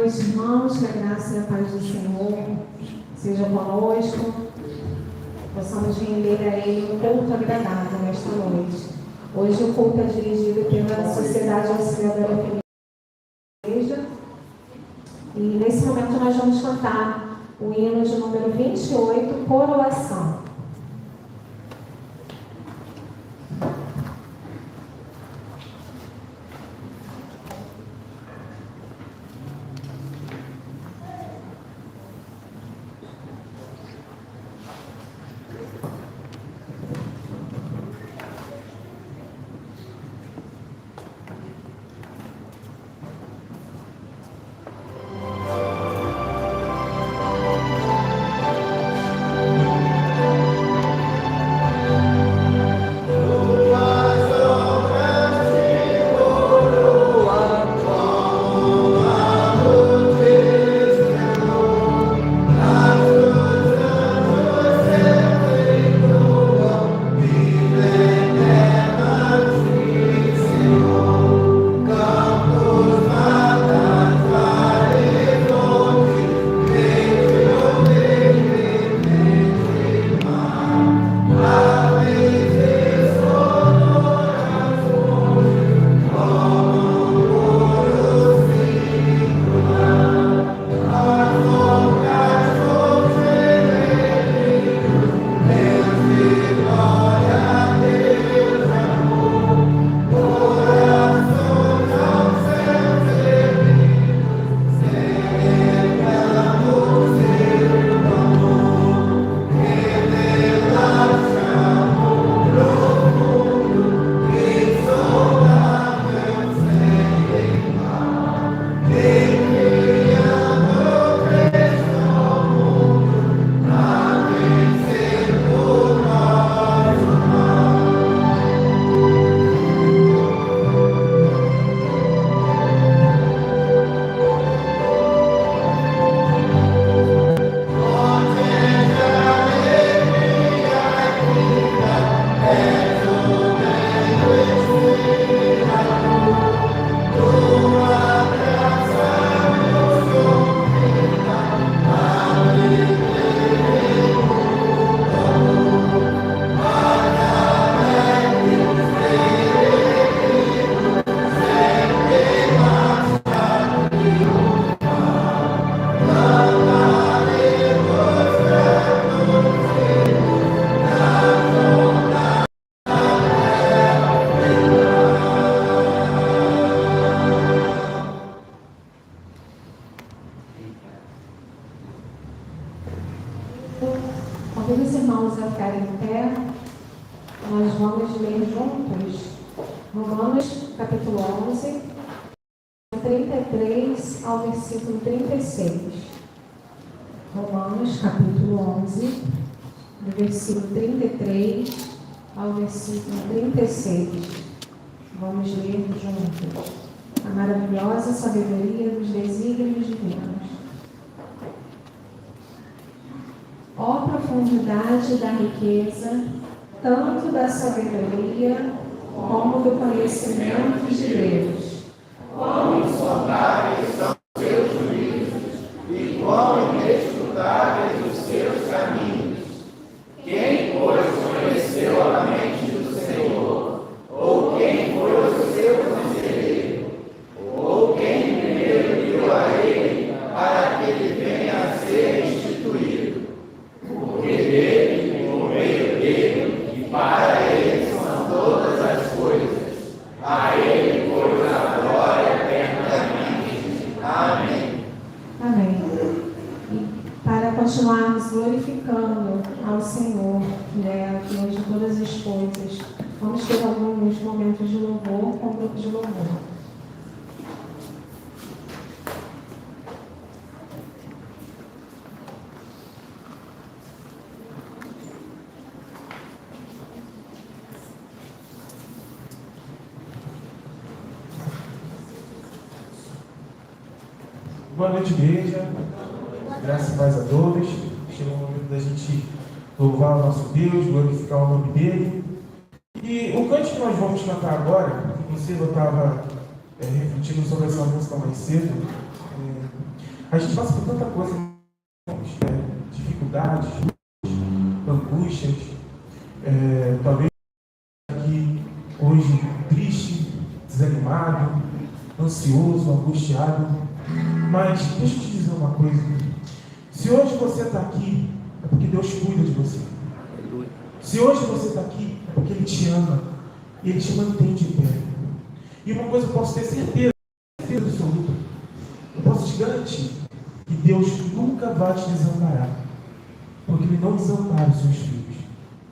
noite, irmãos, que a graça e a paz do Senhor seja conosco. Possamos render a Ele um culto agradável nesta noite. Hoje o culto é dirigido pela Sociedade Auxiliadora da Igreja. E nesse momento nós vamos cantar o hino de número 28, Coroação. Convido os irmãos a ficarem em pé. Nós vamos ler juntos Romanos, capítulo 11, 33 ao versículo 36. Romanos, capítulo 11, do versículo 33 ao versículo 36. Vamos ler juntos a maravilhosa sabedoria dos desígnios divinos. Ó profundidade da riqueza, tanto da sabedoria como do conhecimento de Deus. Quão insondáveis são os seus juízos e quão inescrutáveis os seus caminhos. Quem, pois, conheceu a mente do Senhor? Ou quem foi o seu conselheiro? Ou quem primeiro viu a ele para que ele venha a ser instituído? Porque dele, por meio dele e para ele são todas as coisas. A ele, pois, a glória eternamente. Amém. Amém. E para continuarmos glorificando ao Senhor, Deus de todas as coisas, vamos ter alguns momentos de louvor com o grupo de louvor. Boa noite, igreja. Graças e paz a todos. Chegou o momento da gente louvar o nosso Deus, glorificar o nome dele. E o canto que nós vamos cantar agora, inclusive eu estava refletindo sobre essa música mais cedo, A gente passa por tanta coisa, dificuldades, angústias, talvez aqui hoje triste, desanimado, ansioso, angustiado. Mas deixa eu te dizer uma coisa. Se hoje você está aqui, é porque Deus cuida de você. Se hoje você está aqui, é porque Ele te ama e Ele te mantém de pé. E uma coisa eu posso ter certeza absoluta. Eu posso te garantir que Deus nunca vai te desamparar. Porque Ele não desampara os seus filhos.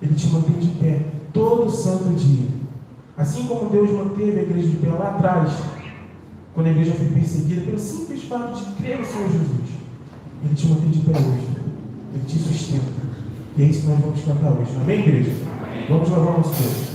Ele te mantém de pé todo santo dia. Assim como Deus manteve a igreja de pé lá atrás, quando a igreja foi perseguida, pelo simples fato de crer no Senhor Jesus. Ele te mantém de pé hoje. Ele te sustenta. E é isso que nós vamos cantar hoje. Amém, igreja? Amém. Vamos louvar o nosso Deus.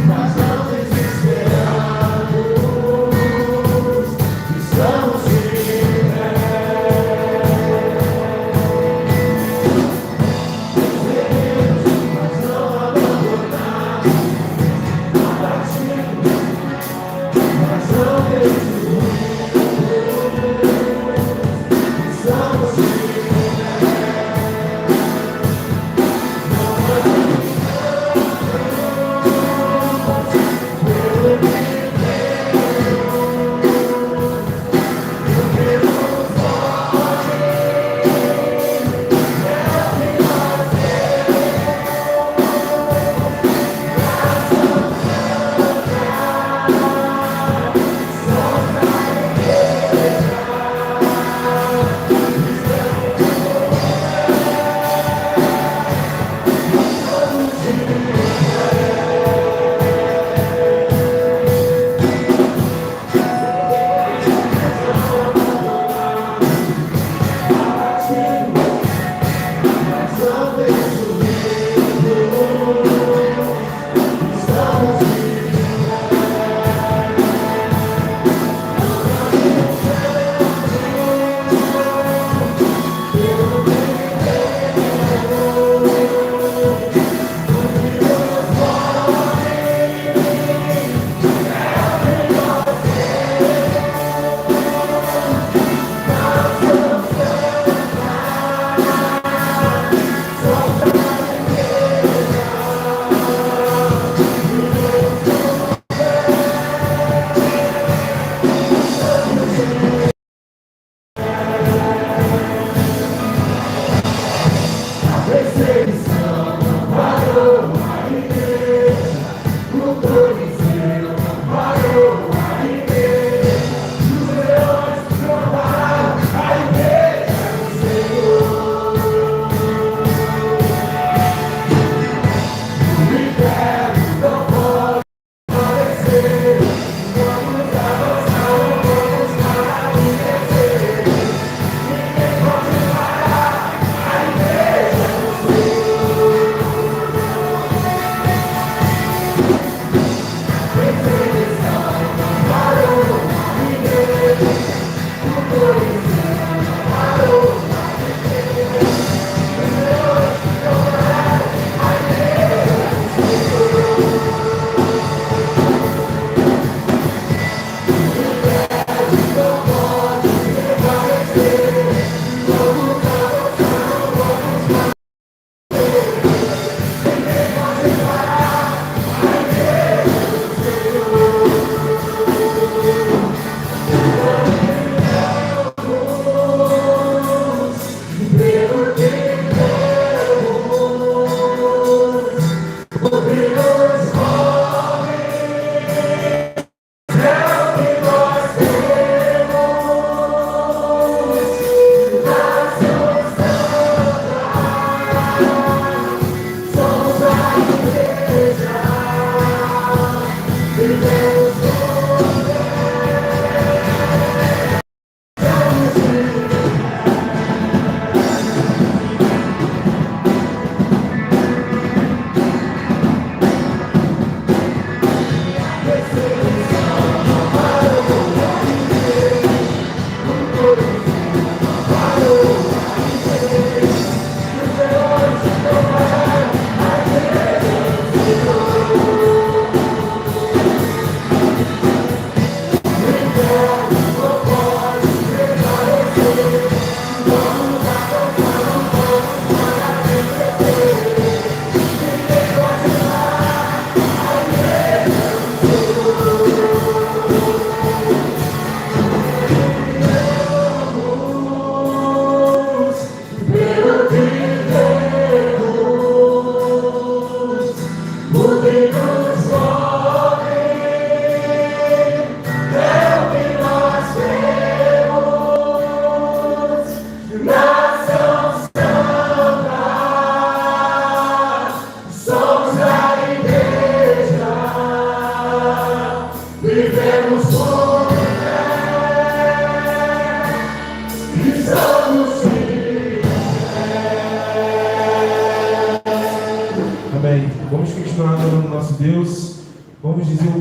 Mas não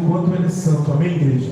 quanto Ele é santo. Amém, igreja?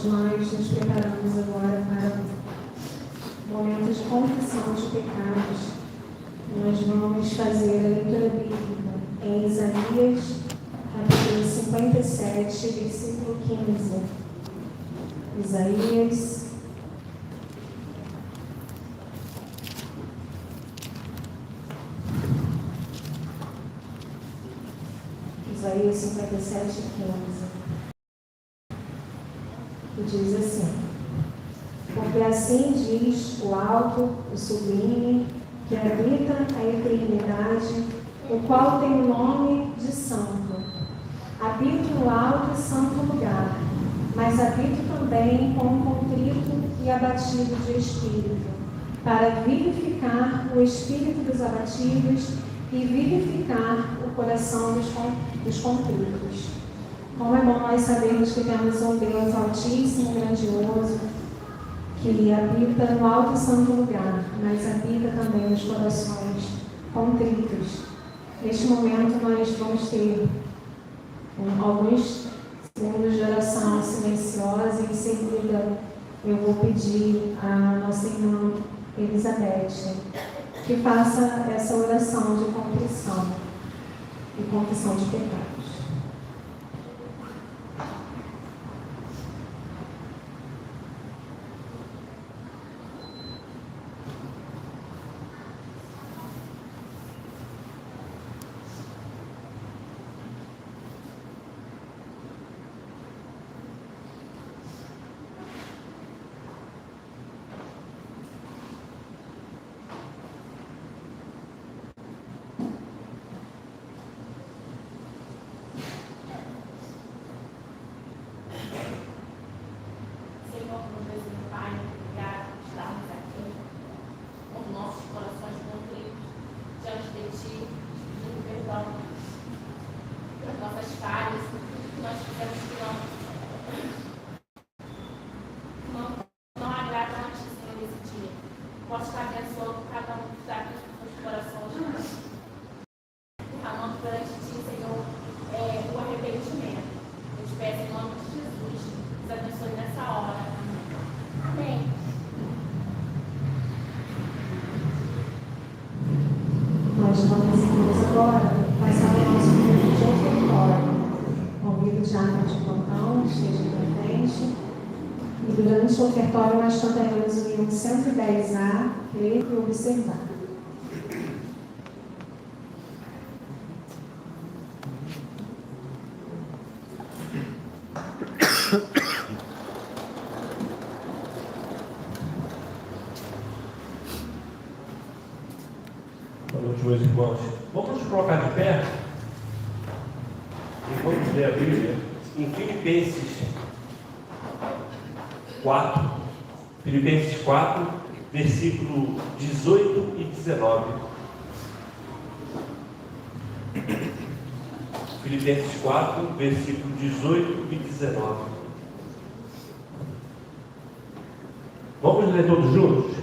nós nos preparamos agora para o momento de confissão de pecados. Nós vamos fazer a leitura bíblica em Isaías, capítulo 57, versículo 15. Isaías 57, 15. E diz assim: porque assim diz o alto, o sublime, que habita a eternidade, o qual tem o nome de santo. Habito no alto e santo lugar, mas habito também com o contrito e abatido de espírito, para vivificar o espírito dos abatidos e vivificar o coração dos contritos. Como é bom nós sabermos que temos um Deus altíssimo, grandioso, que habita no alto e santo lugar, mas habita também nos corações contritos. Neste momento nós vamos ter alguns segundos de oração silenciosa e em seguida eu vou pedir à nossa irmã Elizabeth que faça essa oração de contrição e confissão de pecados. Nós vamos agora passar o nosso momento de ofertório. Convido o diácono de plantão, esteja presente. E durante o ofertório nós cantaremos o hino 110A, Crer e Observar. Meus irmãos, vamos nos colocar de pé e vamos ler a Bíblia em Filipenses 4, versículo 18 e 19. Filipenses 4, versículo 18 e 19. Vamos ler todos juntos?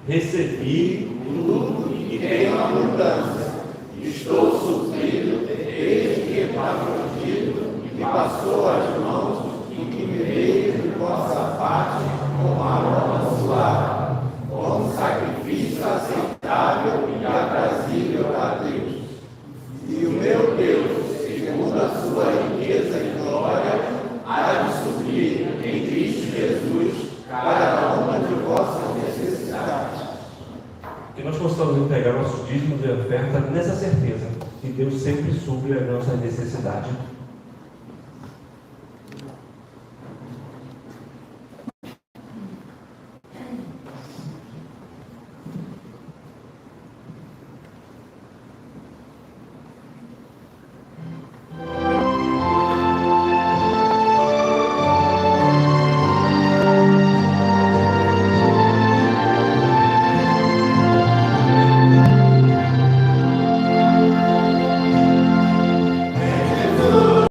Recebi tudo e tenho abundância. Estou suprido desde que estava pedido e passou as mãos e que me veio de vossa parte com aroma suave, como sacrifício aceitável e aprazível a Deus. E o meu Deus, segundo a sua riqueza e glória, há de suprir em Cristo Jesus cada uma de vossas necessidades. Que nós possamos entregar nosso dízimo de oferta nessa certeza que Deus sempre supre a nossa necessidade. Jesus.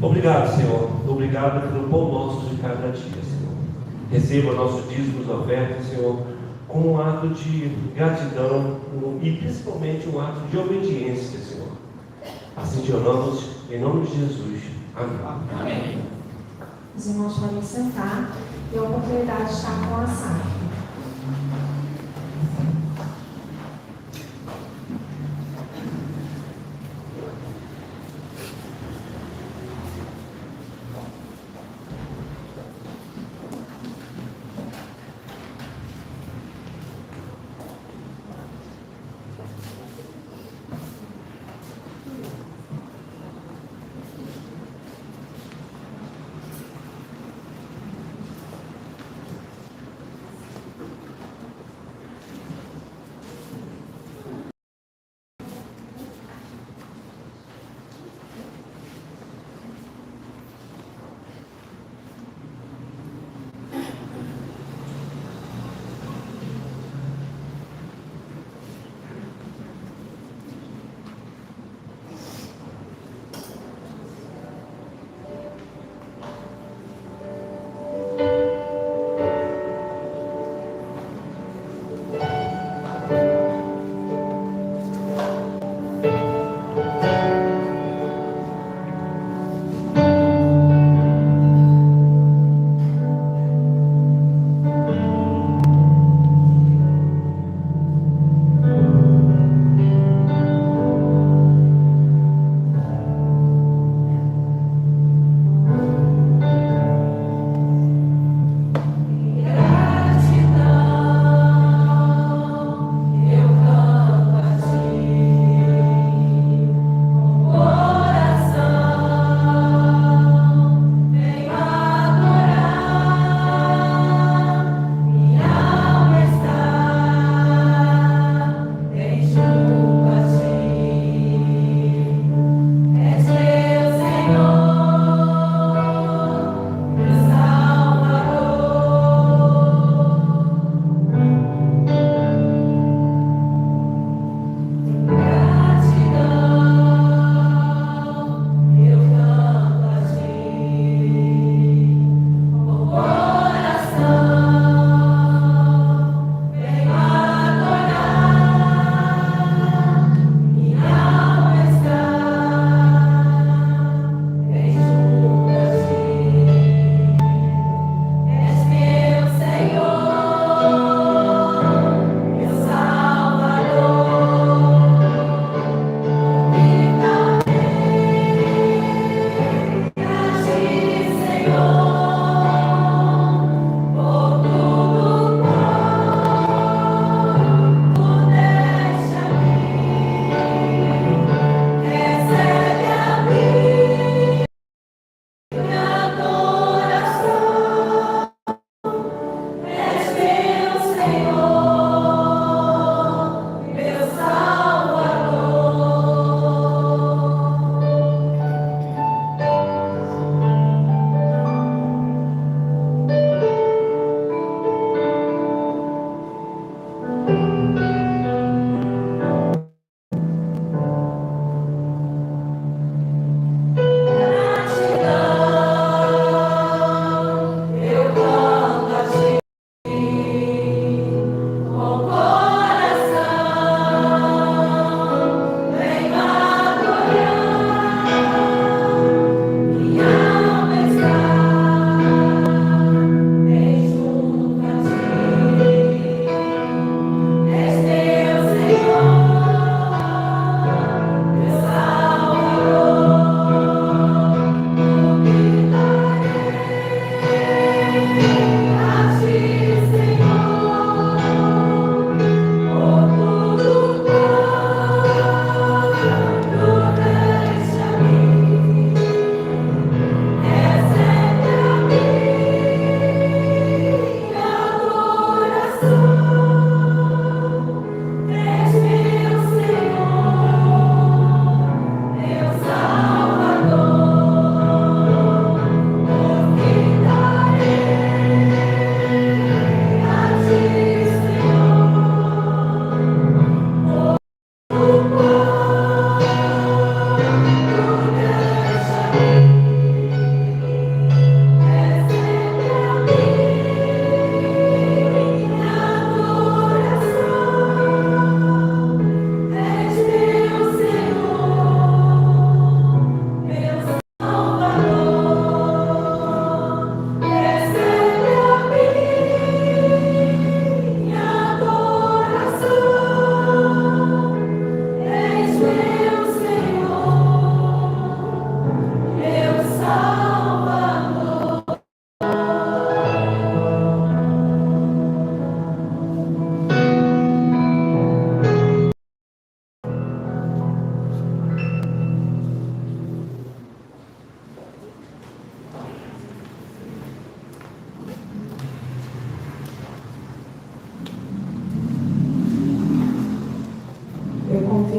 Obrigado, Senhor. Obrigado pelo pão nosso de cada dia, Senhor. Receba nossos dízimos e ofertas, Senhor, com um ato de gratidão e principalmente um ato de obediência, Senhor. Assim te oramos, em nome de Jesus. Amém. Amém. Os irmãos podem sentar e a oportunidade está com a Sara.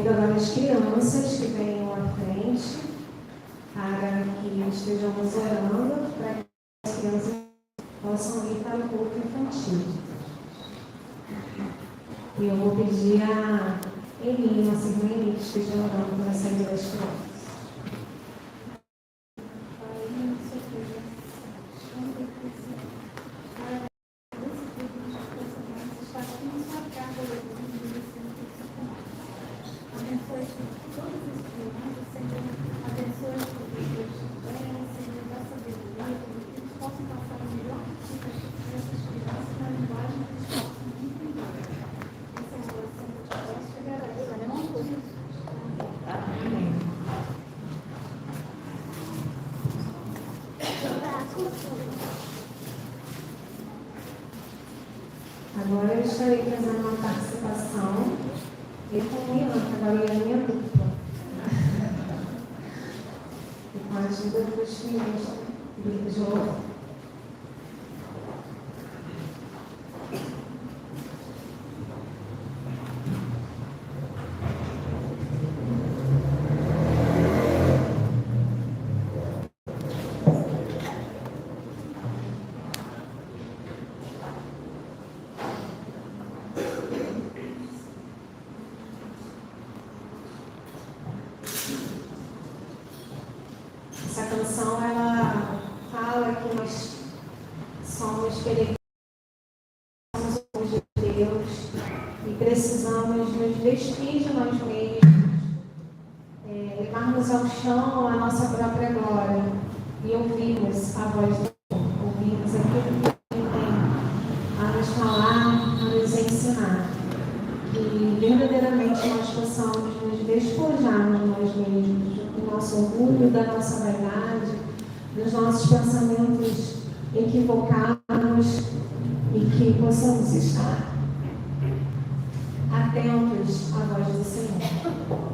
convido agora as crianças que venham à frente para que estejamos orando para que as crianças possam ir para o culto infantil. E eu vou pedir a Eli, nossa irmã Eli, que esteja orando para a saída das crianças. Agora eu estarei fazendo uma participação e com Milan, que agora é a minha dupla. E com a ajuda dos filhos do João. Essa canção, ela fala que nós somos peregrinos, somos filhos de Deus e precisamos nos vestir de nós mesmos, levarmos ao chão a nossa própria glória e ouvirmos a voz do Senhor, ouvirmos aquilo que Ele tem a nos falar, a nos ensinar. E verdadeiramente nós possamos nos despojar de nós mesmos, do nosso orgulho, da nossa vaidade, dos nossos pensamentos equivocados e que possamos estar atentos à voz do Senhor.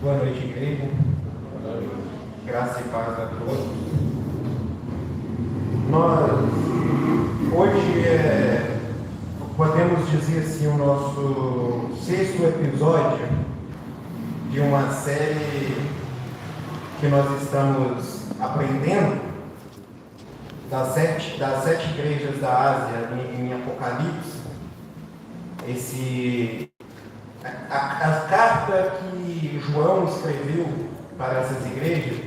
Boa noite, igreja. Graça e paz a todos. Nós, hoje, podemos dizer assim, o nosso 6º episódio de uma série que nós estamos aprendendo das sete igrejas da Ásia em Apocalipse. A carta que João escreveu para essas igrejas,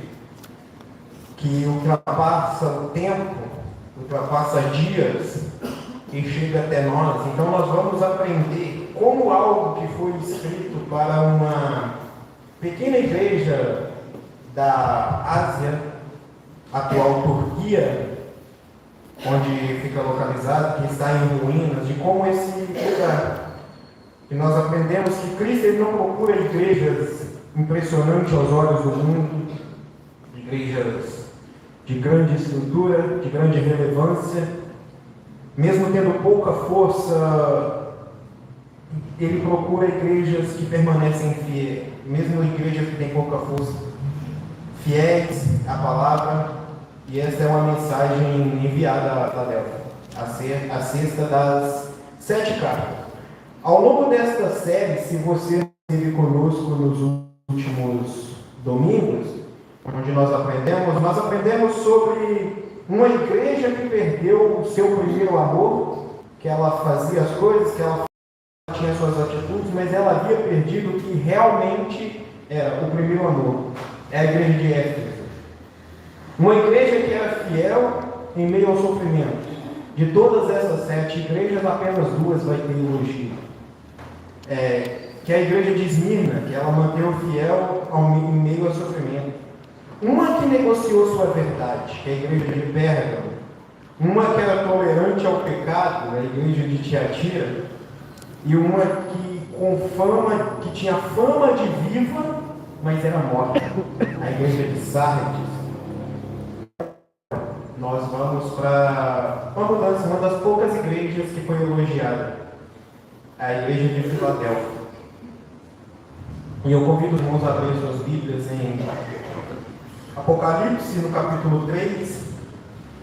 que ultrapassa o tempo, ultrapassa dias e chega até nós. Então nós vamos aprender como algo que foi escrito para uma pequena igreja da Ásia, atual Turquia, onde fica localizado, que está em ruínas, de como esse lugar. E nós aprendemos que Cristo ele não procura igrejas impressionantes aos olhos do mundo, igrejas de grande estrutura, de grande relevância, mesmo tendo pouca força, ele procura igrejas que permanecem fiéis, mesmo igrejas que têm pouca força, fiéis à palavra. E essa é uma mensagem enviada da Delta, a sexta das 7 cartas. Ao longo desta série, se você esteve conosco nos últimos domingos, onde nós aprendemos sobre uma igreja que perdeu o seu primeiro amor, que ela fazia as coisas, que ela tinha suas atitudes, mas ela havia perdido o que realmente era o primeiro amor. É a igreja de Éfeso. Uma igreja que era fiel em meio ao sofrimento. De todas essas 7 igrejas, apenas 2 vai ter elogio. Que é a igreja de Esmirna, que ela manteve fiel em meio ao sofrimento. Uma que negociou sua verdade, que é a igreja de Pérgamo. Uma que era tolerante ao pecado, a igreja de Tiatira. E uma que tinha fama de viva, mas era morta, a igreja de Sardes. Nós vamos para uma das poucas igrejas que foi elogiada, a igreja de Filadélfia. E eu convido os irmãos a abrir suas Bíblias em Apocalipse, no capítulo 3,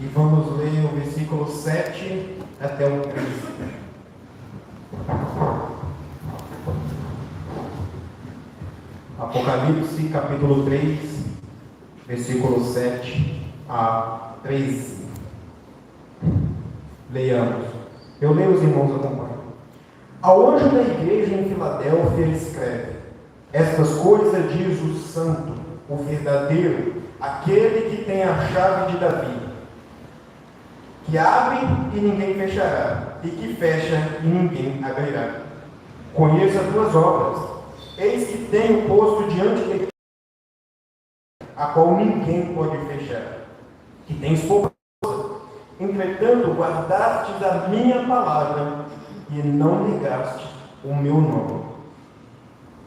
e vamos ler o versículo 7 até o 13. Apocalipse, capítulo 3, versículo 7 a 13. Leiamos. Eu leio, os irmãos acompanham. Ao anjo da igreja em Filadélfia escreve: estas coisas diz o santo, o verdadeiro, aquele que tem a chave de Davi, que abre e ninguém fechará, e que fecha e ninguém abrirá. Conheço as tuas obras. Eis que tenho posto diante de ti, a qual ninguém pode fechar, que tens pouca força. Entretanto, guardastes a minha palavra e não negaste o meu nome.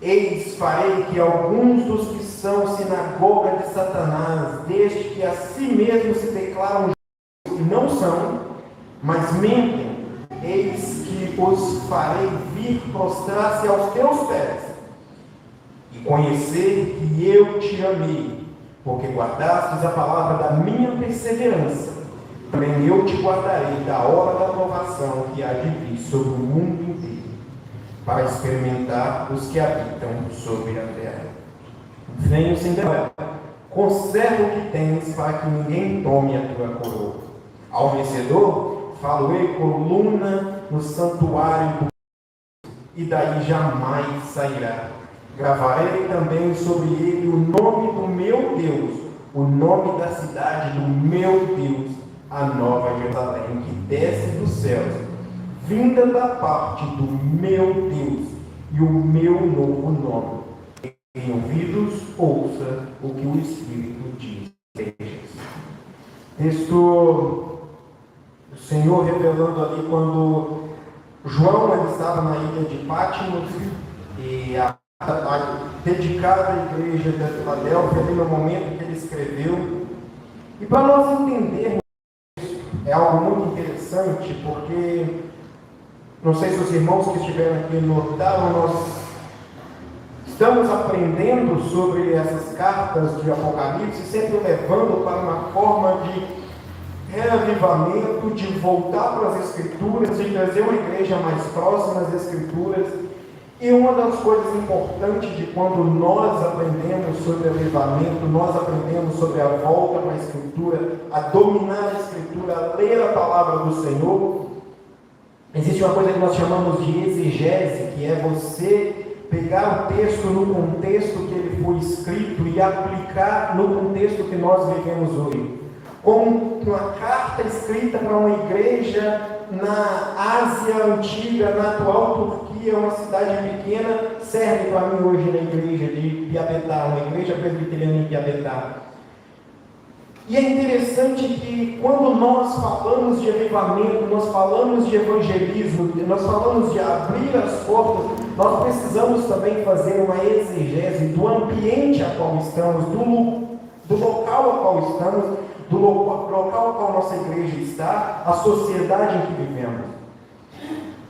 Eis, farei que alguns dos que são sinagoga de Satanás, desde que a si mesmos se declaram justos e não são, mas mentem, eis que os farei vir prostrar-se aos teus pés e conhecer que eu te amei, porque guardastes a palavra da minha perseverança. Também eu te guardarei da hora da provação que há de vir sobre o mundo inteiro, para experimentar os que habitam sobre a terra. Venho sem demora, conserva o que tens, para que ninguém tome a tua coroa. Ao vencedor, falo-ei coluna no santuário, e daí jamais sairá. Gravarei também sobre ele o nome do meu Deus, o nome da cidade do meu Deus, a nova Jerusalém, que desce dos céus, vinda da parte do meu Deus, e o meu novo nome. Em ouvidos, ouça o que o Espírito diz. Texto, o Senhor revelando ali quando João ele estava na ilha de Patmos, e a dedicada à igreja de Filadélfia, ali no momento que ele escreveu. E para nós entendermos isso, é algo muito interessante, porque não sei se os irmãos que estiveram aqui notaram, nós estamos aprendendo sobre essas cartas de Apocalipse, sempre levando para uma forma de reavivamento, de voltar para as Escrituras, de trazer uma igreja mais próxima às Escrituras. E uma das coisas importantes de quando nós aprendemos sobre avivamento, nós aprendemos sobre a volta para a Escritura, a dominar a Escritura, a ler a palavra do Senhor, existe uma coisa que nós chamamos de exegese, que é você pegar o texto no contexto que ele foi escrito e aplicar no contexto que nós vivemos hoje. Como uma carta escrita para uma igreja na Ásia Antiga, na atual Turquia, uma cidade pequena, serve para mim hoje na igreja de Piabetá, uma igreja presbiteriana em Piabetá. E é interessante que quando nós falamos de avivamento, nós falamos de evangelismo, nós falamos de abrir as portas, nós precisamos também fazer uma exegese do ambiente a qual estamos, do local a qual estamos, do local a qual nossa igreja está, a sociedade em que vivemos.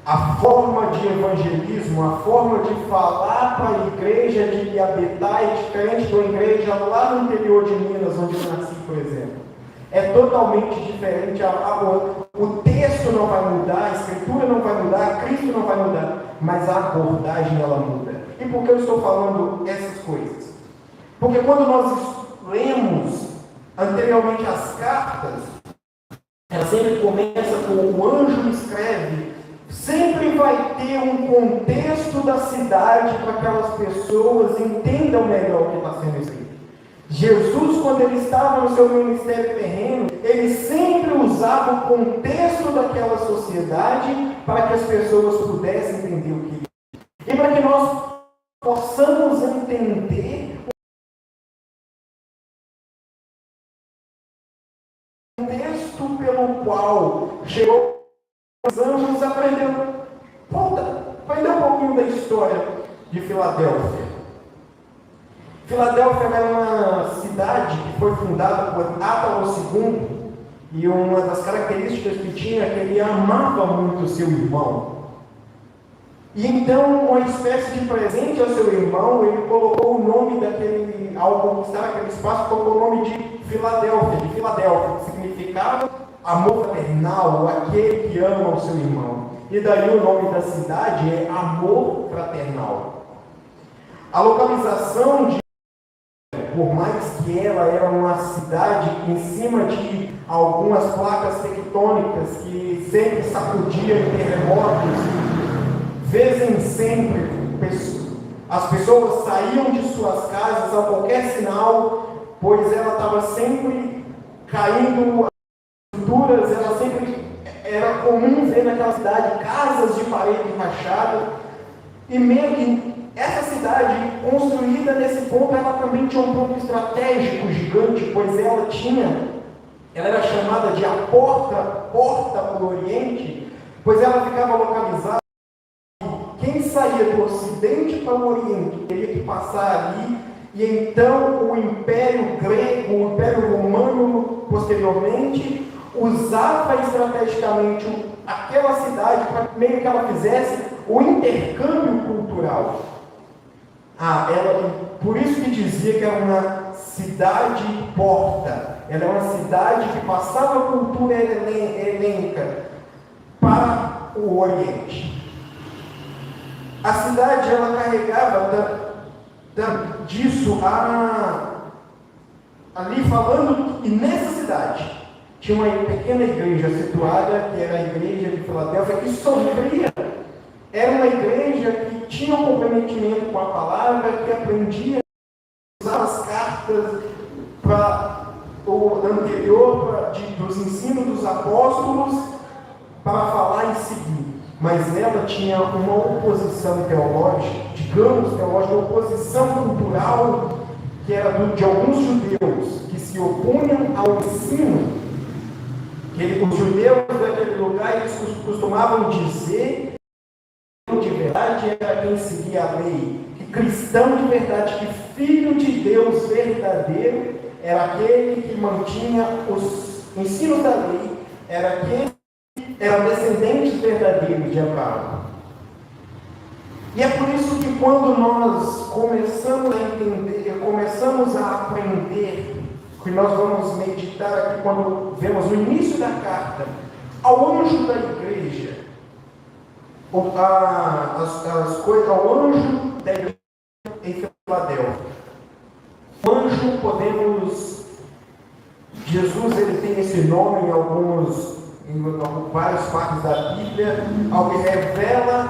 A forma de evangelismo, a forma de falar para a igreja de Piabetá é diferente da igreja lá no interior de Minas, onde eu nasci, por exemplo. É totalmente diferente. O texto não vai mudar, a escritura não vai mudar, Cristo não vai mudar, mas a abordagem ela muda. E por que eu estou falando essas coisas? Porque quando nós lemos anteriormente as cartas, ela sempre começa com o anjo escreve, sempre vai ter um contexto da cidade para que aquelas pessoas entendam melhor o que está sendo escrito. Jesus, quando ele estava no seu ministério terreno, ele sempre usava o contexto daquela sociedade para que as pessoas pudessem entender o que é. E para que nós possamos entender o contexto pelo qual chegou os anjos, aprender um pouquinho da história de Filadélfia. Filadélfia era uma cidade que foi fundada por Átalo II, e uma das características que tinha é que ele amava muito o seu irmão. E então, uma espécie de presente ao seu irmão, ele colocou o nome daquele, ao conquistar aquele espaço, colocou o nome de Filadélfia, que significava amor fraternal, aquele que ama o seu irmão. E daí o nome da cidade é Amor Fraternal. A localização de, por mais que ela era uma cidade em cima de algumas placas tectônicas que sempre sacudiam em terremotos, vez em sempre as pessoas saíam de suas casas a qualquer sinal, pois ela estava sempre caindo, as estruturas, ela sempre era comum ver naquela cidade casas de parede rachada, e mesmo essa cidade construída nesse ponto, ela também tinha um ponto estratégico gigante, pois ela era chamada de a porta para o Oriente, pois ela ficava localizada. Quem saía do Ocidente para o Oriente teria que passar ali, e então o Império Grego, o Império Romano, posteriormente, usava estrategicamente aquela cidade para meio que ela fizesse o intercâmbio cultural. Por isso que dizia que era uma cidade porta, ela é uma cidade que passava a cultura helênica para o Oriente. A cidade, ela carregava disso, ali falando, e nessa cidade tinha uma pequena igreja situada, que era a igreja de Filadélfia, que sofria. Era uma igreja que tinha um comprometimento com a palavra, que aprendia a usar as cartas anterior dos ensinos dos apóstolos para falar e seguir. Mas ela tinha uma oposição teológica, uma oposição cultural, que era de alguns judeus que se opunham ao ensino. Os judeus daquele lugar, eles costumavam dizer que de verdade era quem seguia a lei, que cristão de verdade, que filho de Deus verdadeiro era aquele que mantinha os ensinos da lei, era aquele que era descendente verdadeiro de Abraão. E é por isso que quando nós começamos a entender, começamos a aprender, que nós vamos meditar aqui quando vemos o início da carta ao anjo da igreja, as coisas ao anjo da igreja em Filadélfia. O anjo, Jesus ele tem esse nome em várias partes da Bíblia, ao que revela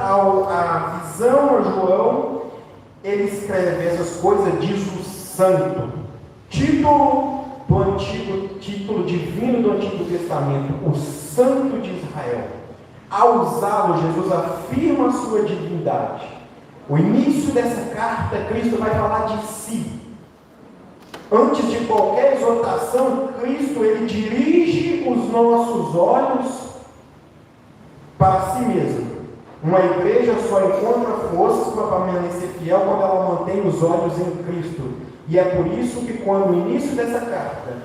a visão a João, ele escreve essas coisas, diz o santo, título divino do Antigo Testamento, o Santo de Israel. Ao usá-lo, Jesus afirma a sua divindade. O início dessa carta, Cristo vai falar de si. Antes de qualquer exortação, Cristo ele dirige os nossos olhos para si mesmo. Uma igreja só encontra forças para permanecer fiel quando ela mantém os olhos em Cristo. E é por isso que quando no início dessa carta,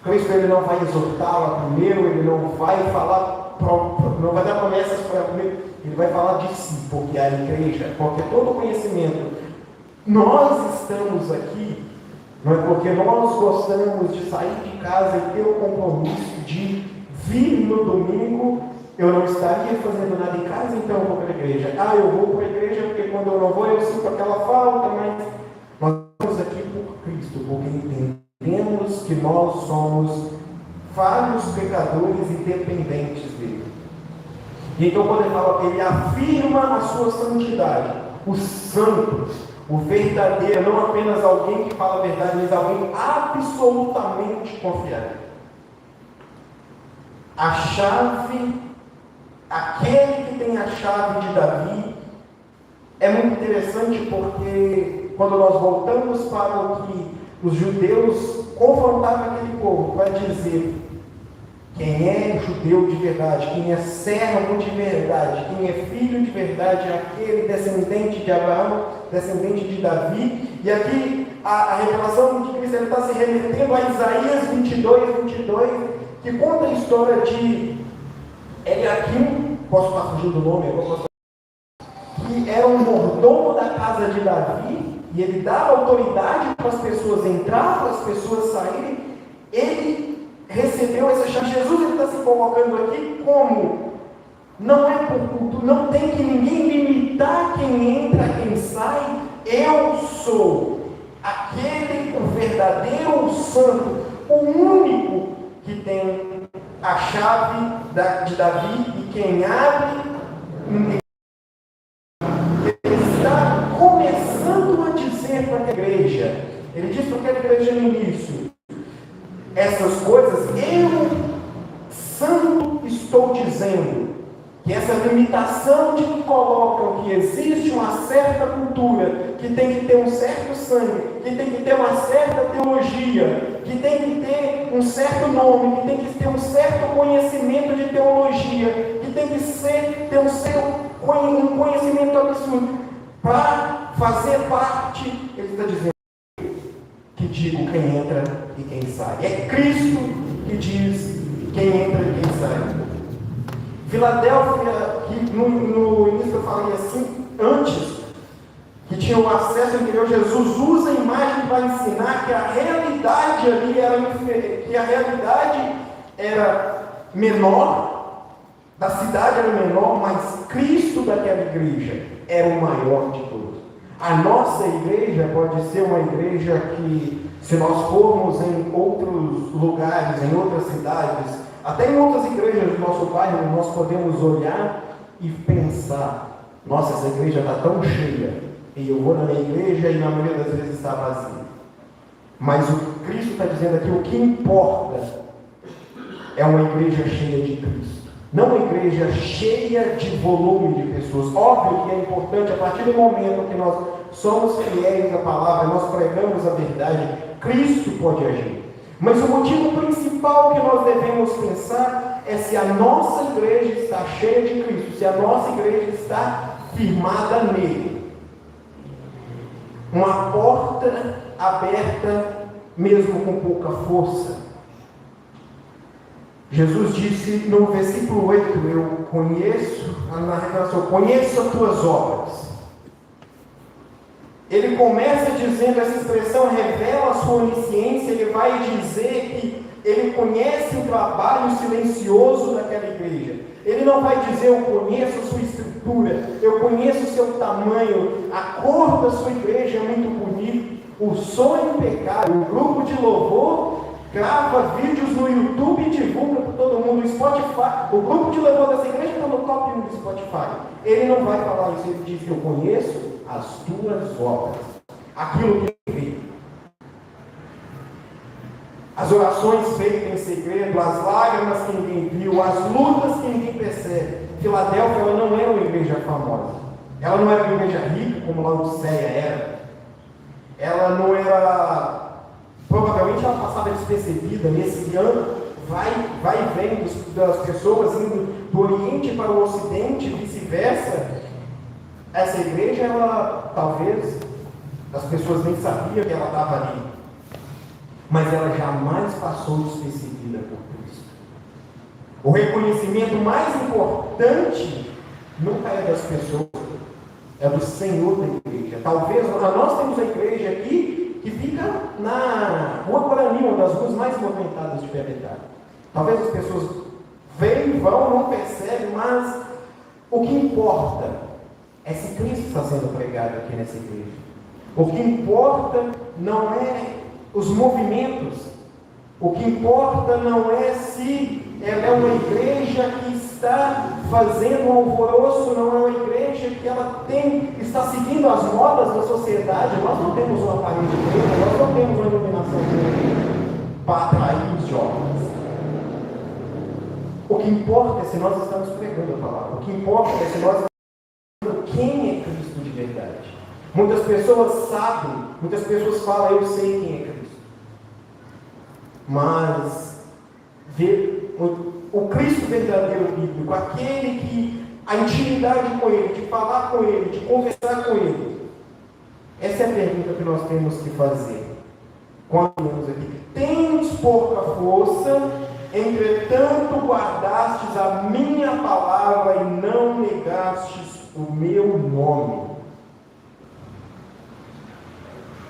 Cristo ele não vai exortá-la primeiro, ele não vai falar, não vai dar promessas para ela primeiro, ele vai falar de si, porque a igreja, porque todo conhecimento, nós estamos aqui, não é porque nós gostamos de sair de casa e ter o compromisso de vir no domingo, eu não estaria fazendo nada em casa, então eu vou para a igreja. Eu vou para a igreja porque quando eu não vou eu sinto aquela falta, mas nós estamos aqui por Cristo, porque entendemos que nós somos falhos pecadores e dependentes dele. E então quando ele fala que ele afirma a sua santidade, o santo, o verdadeiro, não apenas alguém que fala a verdade, mas alguém absolutamente confiável. A chave, aquele que tem a chave de Davi, é muito interessante porque quando nós voltamos para o que os judeus confrontavam aquele povo, para dizer quem é judeu de verdade, quem é servo de verdade, quem é filho de verdade, aquele descendente de Abraão, descendente de Davi. E aqui a revelação de Cristo está se remetendo a Isaías 22, que conta a história de Eliaquim, posso estar fugindo do nome, que era um mordomo da casa de Davi, e ele dava autoridade para as pessoas entrar, para as pessoas saírem. Ele recebeu essa chave. Jesus está se colocando aqui como não é por culto, não tem que ninguém limitar quem entra, quem sai. Eu sou aquele, o verdadeiro, o santo, o único que tem a chave de Davi, e quem abre, ele está começando a dizer para a igreja, ele diz para aquela igreja no início, essas coisas, eu, santo, estou dizendo, que essa limitação de que colocam que existe uma certa cultura, que tem que ter um certo sangue, que tem que ter uma certa teologia, que tem que ter um certo nome, que tem que ter um certo conhecimento de teologia, que tem que ter um conhecimento absurdo, para fazer parte, ele está dizendo, que digo quem entra e quem sai. É Cristo que diz quem entra e quem sai. Filadélfia, que no início eu falei assim, antes, que tinha o acesso interior, Jesus usa a imagem para ensinar que a realidade ali era menor, da cidade era menor, mas Cristo daquela igreja era o maior de todos. A nossa igreja pode ser uma igreja que, se nós formos em outros lugares, em outras cidades, até em outras igrejas do nosso bairro, nós podemos olhar e pensar, nossa, essa igreja está tão cheia, e eu vou na minha igreja e na maioria das vezes está vazia. Mas o que Cristo está dizendo aqui, o que importa é uma igreja cheia de Cristo. Não uma igreja cheia de volume de pessoas. Óbvio que é importante, a partir do momento que nós somos fiéis à palavra, nós pregamos a verdade, Cristo pode agir. Mas o motivo principal que nós devemos pensar é se a nossa igreja está cheia de Cristo, se a nossa igreja está firmada nele. Uma porta aberta, mesmo com pouca força. Jesus disse no versículo 8, eu conheço, na revelação, conheço as tuas obras. Ele começa dizendo, essa expressão revela a sua onisciência, ele vai dizer que ele conhece o trabalho silencioso daquela igreja. Ele não vai dizer, eu conheço a sua estrutura, eu conheço o seu tamanho, a cor da sua igreja é muito bonita, o som é impecável, o grupo de louvor grava vídeos no YouTube e divulga para todo mundo. O Spotify, o grupo de louvor dessa igreja está no top 1 do Spotify. Ele não vai falar isso, ele diz que eu conheço as tuas obras, aquilo que ele vê. As orações feitas em segredo, as lágrimas que ninguém viu, as lutas que ninguém percebe. Filadélfia, ela não era uma igreja famosa. Ela não era uma igreja rica, como Laodiceia era. Ela não era... Provavelmente ela passava despercebida nesse ano. Vai e vem das pessoas indo do Oriente para o Ocidente, e vice-versa. Essa igreja, ela, talvez, as pessoas nem sabiam que ela estava ali. Mas ela jamais passou despercebida por Cristo. O reconhecimento mais importante nunca é das pessoas, é do Senhor da igreja. Talvez nós temos a igreja aqui que fica na Rua Guarani, uma das ruas mais movimentadas de Piedade. Talvez as pessoas vêm, vão, não percebem, mas o que importa é se Cristo está sendo pregado aqui nessa igreja. O que importa não é os movimentos. O que importa não é se ela é uma igreja que está fazendo um alvoroço, não é uma igreja que ela está seguindo as modas da sociedade. Nós não temos uma parede preta, nós não temos uma iluminação preta para atrair os jovens. O que importa é se nós estamos pregando a palavra. O que importa é se nós estamos pregando quem é Cristo de verdade. Muitas pessoas sabem, muitas pessoas falam, eu sei quem é Cristo. Mas ver o Cristo verdadeiro bíblico, aquele que a intimidade com Ele, de falar com Ele, de conversar com Ele, essa é a pergunta que nós temos que fazer. Quando vemos aqui, tendes pouca força, entretanto guardastes a minha palavra e não negastes o meu nome.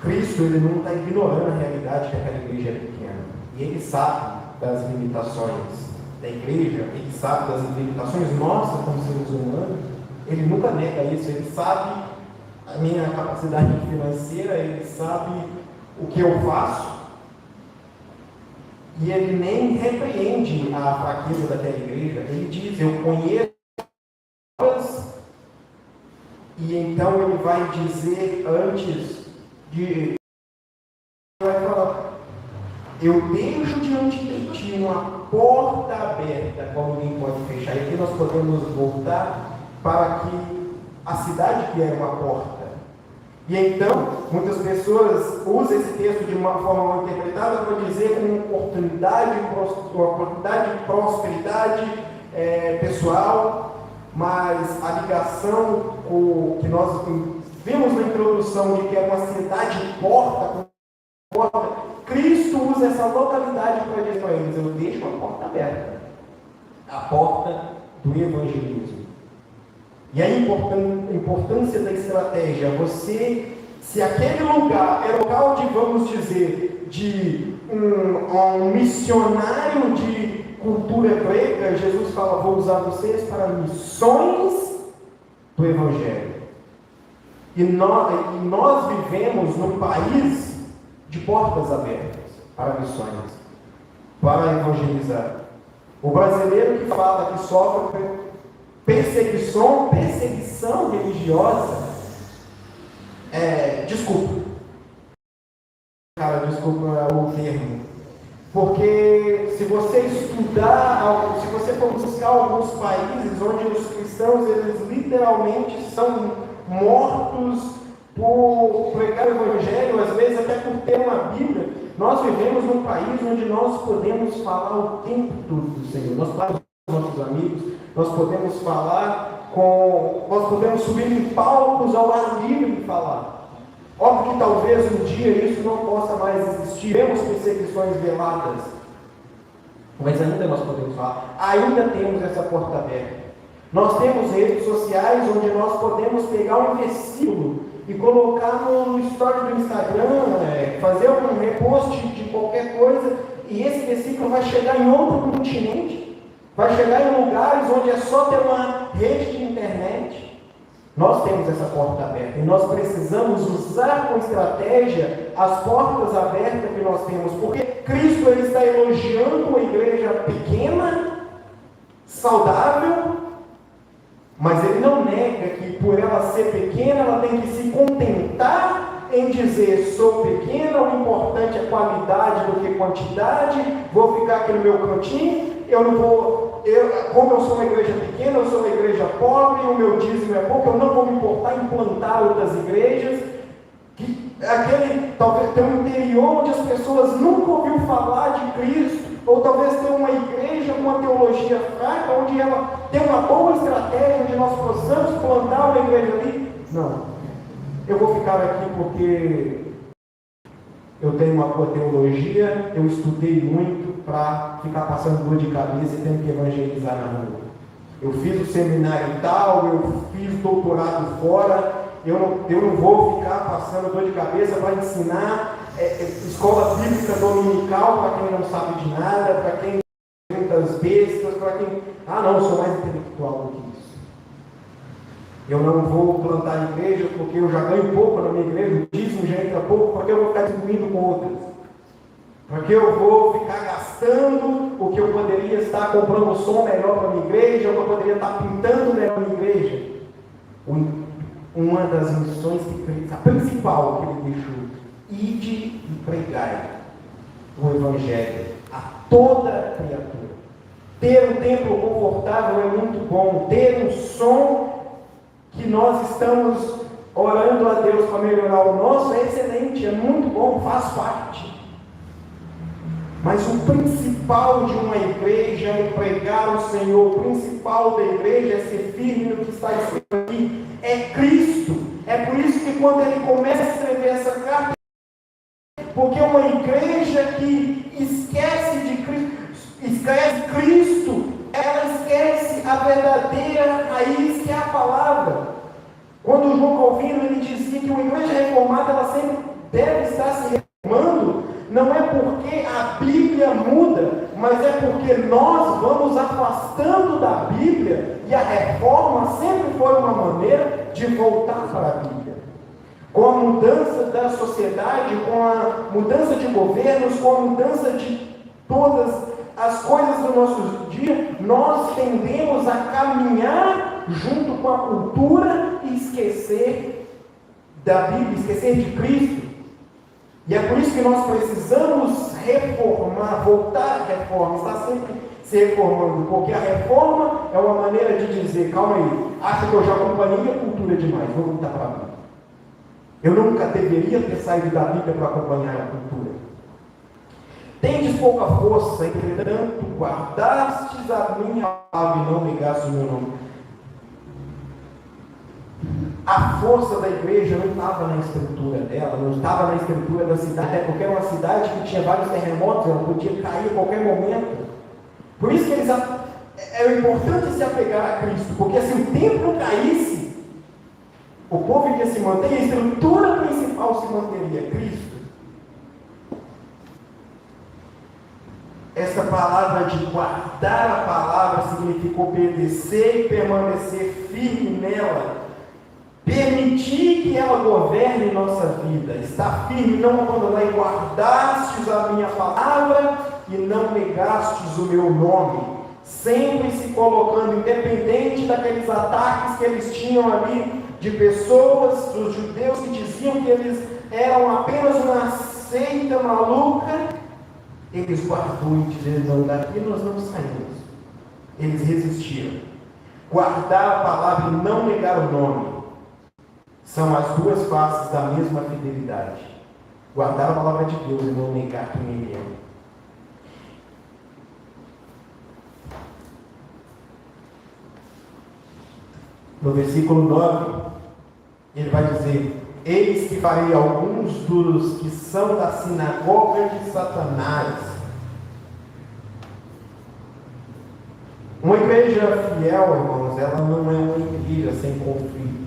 Cristo, ele não está ignorando a realidade que aquela igreja é pequena. E ele sabe das limitações da igreja, ele sabe das limitações nossas como seres humanos. Ele nunca nega isso, ele sabe a minha capacidade financeira, ele sabe o que eu faço. E ele nem repreende a fraqueza daquela igreja. Ele diz, eu conheço as. E então ele vai dizer antes de... vai falar, eu deixo diante de ti uma porta aberta, qual ninguém pode fechar. E aqui nós podemos voltar para que a cidade que era uma porta. E então, muitas pessoas usam esse texto de uma forma mal interpretada para dizer uma oportunidade de prosperidade pessoal, mas a ligação que nós vimos na introdução de que é uma cidade porta, Cristo usa essa localidade para dizer para eles, eu deixo a porta aberta, a porta do evangelismo. E a importância da estratégia, se aquele lugar é local de, vamos dizer, de um missionário de cultura grega, Jesus fala, vou usar vocês para missões do Evangelho. E nós vivemos num país de portas abertas para missões, para evangelizar. O brasileiro que fala que sofre perseguição religiosa, desculpa o termo, porque se você estudar, se você for buscar alguns países onde os cristãos, eles literalmente são mortos por pregar o evangelho, às vezes até por ter uma Bíblia. Nós vivemos num país onde nós podemos falar o tempo todo do Senhor. Nós falamos com nossos amigos, nós podemos nós podemos subir em palcos ao ar livre e falar. Óbvio que talvez um dia isso não possa mais existir. Temos perseguições veladas, mas ainda nós podemos falar. Ainda temos essa porta aberta. Nós temos redes sociais onde nós podemos pegar um versículo e colocar no story do Instagram, fazer um repost de qualquer coisa, e esse versículo vai chegar em outro continente, vai chegar em lugares onde é só ter uma rede de internet. Nós temos essa porta aberta e nós precisamos usar com estratégia as portas abertas que nós temos, porque Cristo ele está elogiando uma igreja pequena, saudável, mas ele não nega que por ela ser pequena, ela tem que se contentar em dizer: sou pequena, o importante é qualidade do que quantidade, vou ficar aqui no meu cantinho, como eu sou uma igreja pequena, eu sou uma igreja pobre, o meu dízimo é pouco, eu não vou me importar em plantar outras igrejas. Talvez tem um interior onde as pessoas nunca ouviram falar de Cristo, ou talvez tenha uma igreja com uma teologia fraca, onde ela tem uma boa estratégia, onde nós possamos plantar uma igreja ali. Não, eu vou ficar aqui porque eu tenho uma boa teologia, eu estudei muito para ficar passando dor de cabeça e tendo que evangelizar na rua. Eu fiz o seminário tal, eu fiz doutorado fora, eu não vou ficar passando dor de cabeça para ensinar escola bíblica dominical para quem não sabe de nada, para quem muitas bestas, para quem... não, eu sou mais intelectual do que isso. Eu não vou plantar igreja porque eu já ganho pouco na minha igreja, o dízimo já entra pouco, porque eu vou ficar distribuindo com outras. Porque eu vou ficar gastando o que eu poderia estar comprando um som melhor para a minha igreja, ou que eu poderia estar pintando melhor a minha igreja. Uma das missões a principal que ele deixou: ide e pregai o Evangelho a toda criatura. Ter um templo confortável é muito bom, ter um som que nós estamos orando a Deus para melhorar o nosso é excelente, é muito bom, faz parte. Mas o principal de uma igreja é pregar o Senhor, o principal da igreja é ser firme no que está escrito aqui, é Cristo. É por isso que quando ele começa a escrever essa carta, porque uma igreja que esquece Cristo, ela esquece a verdadeira raiz que é a palavra. Quando o João Calvino ele dizia que uma igreja reformada ela sempre deve estar se reformando, não é porque a Bíblia muda, mas é porque nós vamos afastando da Bíblia, e a reforma sempre foi uma maneira de voltar para a Bíblia. Com a mudança da sociedade, com a mudança de governos, com a mudança de todas as coisas do nosso dia, nós tendemos a caminhar junto com a cultura e esquecer da Bíblia, esquecer de Cristo. E é por isso que nós precisamos reformar, voltar à reforma, estar sempre se reformando, porque a reforma é uma maneira de dizer: calma aí, acho que eu já acompanhei a cultura demais, vou voltar para a Bíblia. Eu nunca deveria ter saído da Bíblia para acompanhar a cultura. Tendes pouca força, entretanto, guardastes a minha palavra e não negastes o meu nome. A força da igreja não estava na estrutura dela, não estava na estrutura da cidade, porque era uma cidade que tinha vários terremotos, ela podia cair a qualquer momento. Por isso que é importante se apegar a Cristo, porque se o templo caísse, o povo iria se manter, e a estrutura principal se manteria, Cristo. Essa palavra de guardar a palavra significa obedecer e permanecer firme nela. Permitir que ela governe nossa vida. Estar firme, não abandonar. E guardastes a minha palavra e não negastes o meu nome. Sempre se colocando, independente daqueles ataques que eles tinham ali, de pessoas, dos judeus que diziam que eles eram apenas uma seita maluca. Eles guardou e disseram: não, daqui nós não saímos. Eles resistiram. Guardar a palavra e não negar o nome são as duas faces da mesma fidelidade. Guardar a palavra de Deus e não negar quem Ele é. No versículo 9, ele vai dizer: eis que farei alguns dos que são da sinagoga de Satanás. Uma igreja fiel, irmãos, ela não é uma igreja sem conflito.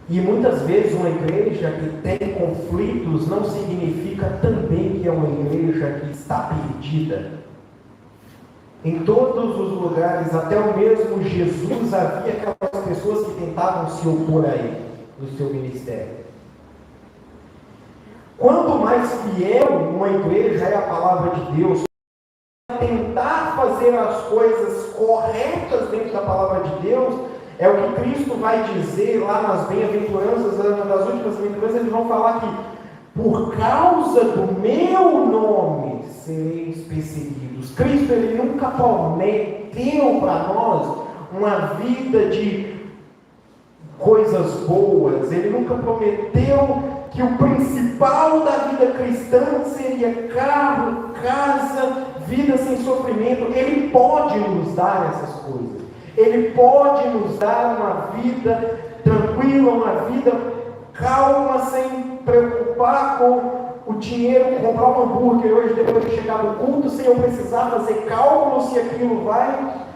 E muitas vezes uma igreja que tem conflitos não significa também que é uma igreja que está perdida. Em todos os lugares, até o mesmo Jesus, havia aquelas pessoas que tentavam se opor a ele, no seu ministério. Quanto mais fiel uma igreja é a palavra de Deus, tentar fazer as coisas corretas dentro da palavra de Deus, é o que Cristo vai dizer lá nas bem-aventuranças, nas últimas bem-aventuranças, eles vão falar que por causa do meu nome sereis perseguidos. Cristo, ele nunca prometeu para nós uma vida de coisas boas, ele nunca prometeu que o principal da vida cristã seria carro, casa, vida sem sofrimento. Ele pode nos dar essas coisas. Ele pode nos dar uma vida tranquila, uma vida calma, sem preocupar com o dinheiro, comprar um hambúrguer hoje depois de chegar no culto, sem eu precisar fazer cálculo se aquilo vai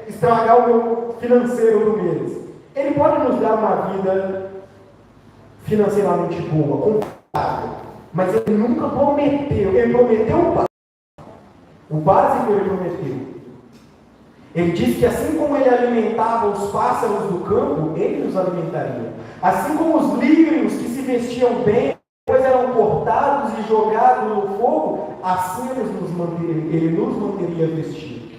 estragar o meu financeiro do mês. Ele pode nos dar uma vida financeiramente boa, confortável, mas ele nunca prometeu. Ele prometeu o básico ele prometeu. Ele disse que assim como ele alimentava os pássaros do campo, ele nos alimentaria. Assim como os lírios que se vestiam bem, depois eram cortados e jogados no fogo, assim ele nos manteria vestidos.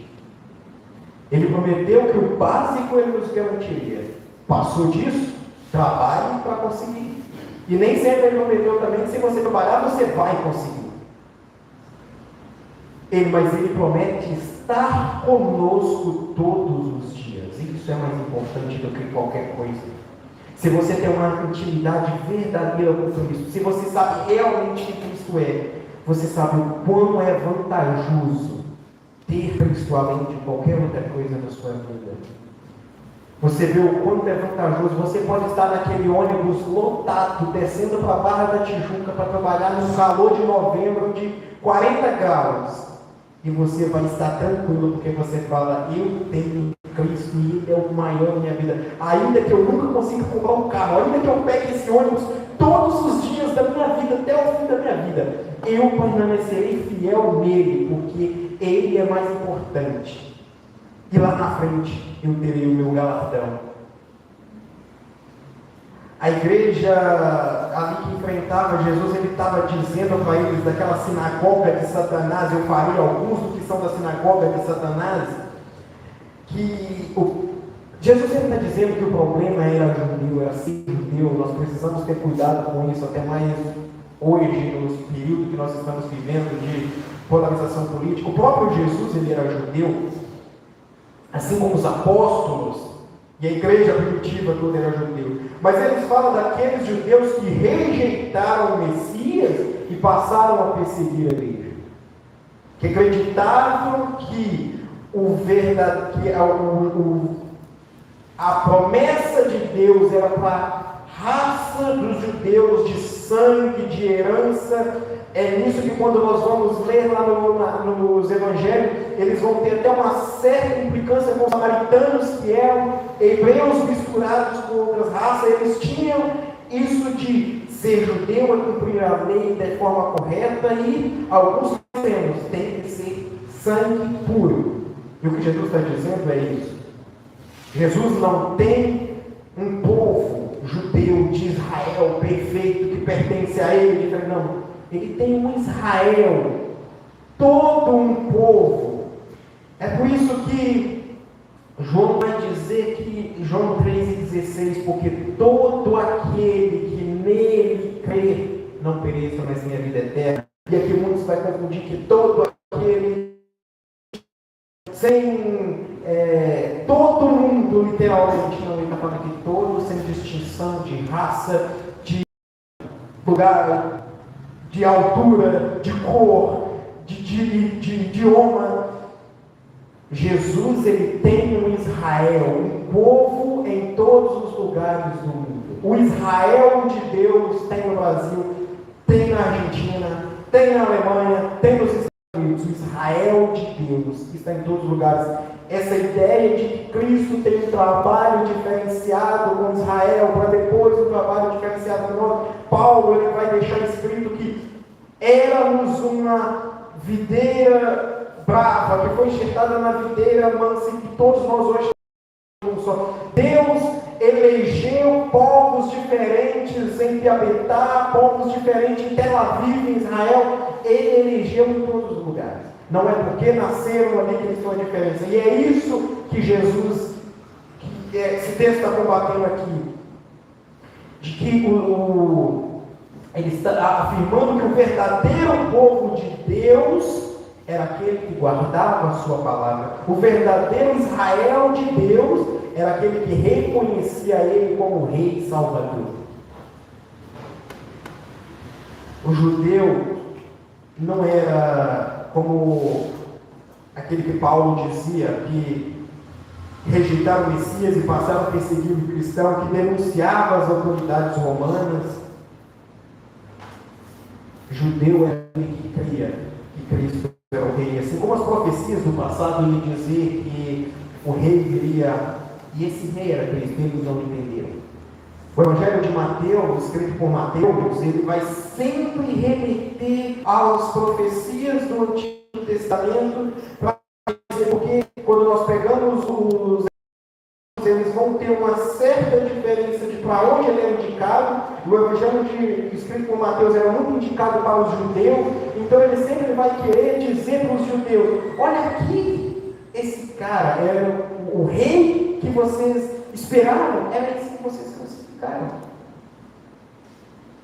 Ele prometeu que o básico ele nos garantiria. Passou disso? Trabalhe para conseguir. E nem sempre ele prometeu também que se você trabalhar, você vai conseguir. Mas ele promete estar conosco todos os dias. Isso é mais importante do que qualquer coisa. Se você tem uma intimidade verdadeira com Cristo, se você sabe realmente quem Cristo é, você sabe o quão é vantajoso ter Cristo além de qualquer outra coisa na sua vida. Você vê o quanto é vantajoso. Você pode estar naquele ônibus lotado, descendo para a Barra da Tijuca para trabalhar no calor de novembro de 40 graus. E você vai estar tranquilo, porque você fala, eu tenho Cristo e Ele é o maior na minha vida. Ainda que eu nunca consiga comprar um carro, ainda que eu pegue esse ônibus todos os dias da minha vida, até o fim da minha vida, eu permanecerei fiel nele, porque Ele é mais importante. E lá na frente eu terei o meu galardão. A igreja ali que enfrentava Jesus, ele estava dizendo para eles, daquela sinagoga de Satanás, eu farei alguns do que são da sinagoga de Satanás, que Jesus está dizendo que o problema era judeu, era ser judeu. Nós precisamos ter cuidado com isso, até mais hoje, no período que nós estamos vivendo de polarização política. O próprio Jesus, ele era judeu, assim como os apóstolos, e a igreja primitiva toda era judeu. Mas eles falam daqueles judeus que rejeitaram o Messias e passaram a perseguir a igreja. Que acreditavam que a promessa de Deus era para a raça dos judeus, de sangue, de herança. É nisso que quando nós vamos ler lá nos evangelhos, eles vão ter até uma certa implicância com os samaritanos, que eram hebreus misturados com outras raças. Eles tinham isso de ser judeu, a cumprir a lei de forma correta, e alguns temos, tem que ser sangue puro. E o que Jesus está dizendo é isso. Jesus não tem um povo judeu de Israel perfeito que pertence a ele, não. Ele tem um Israel, todo um povo. É por isso que João vai dizer que, João 3,16, porque todo aquele que nele crê não pereça, mas tenha vida eterna. E aqui muitos vão confundir que todo aquele, todo mundo, literalmente, não, ele está falando aqui, todo, sem distinção de raça, de lugar, de altura, de cor, de idioma. Jesus, ele tem um Israel, um povo em todos os lugares do mundo. O Israel de Deus tem no Brasil, tem na Argentina, tem na Alemanha, tem nos Estados Unidos. O Israel de Deus está em todos os lugares. essa ideia de que Cristo tem um trabalho diferenciado com Israel, para depois um trabalho diferenciado com nós. Paulo ele vai deixar escrito que éramos uma videira brava, que foi enxertada na videira mansa, e que todos nós hoje temos um só. Deus elegeu povos diferentes em Piabetá, povos diferentes em Tel Aviv, em Israel. Ele elegeu em todos os lugares. Não é porque nasceram ali que eles são a diferença. E é isso que Jesus, esse texto está combatendo aqui. De que ele está afirmando que o verdadeiro povo de Deus era aquele que guardava a sua palavra. O verdadeiro Israel de Deus era aquele que reconhecia ele como Rei e Salvador. O judeu não era como aquele que Paulo dizia, que rejeitaram o Messias e passaram a perseguir o cristão, que denunciava as autoridades romanas. O judeu era aquele que cria que Cristo era o rei. Assim como as profecias do passado iam dizer que o rei viria, e esse rei era Cristo, eles não entenderam. O Evangelho de Mateus, escrito por Mateus, ele vai sempre remeter às profecias do Antigo Testamento, para dizer, porque quando nós pegamos os eles vão ter uma certa diferença de para onde ele é indicado. O Evangelho escrito por Mateus era muito indicado para os judeus, então ele sempre vai querer dizer para os judeus: olha aqui, esse cara era o rei que vocês esperaram, era esse que vocês crucificaram.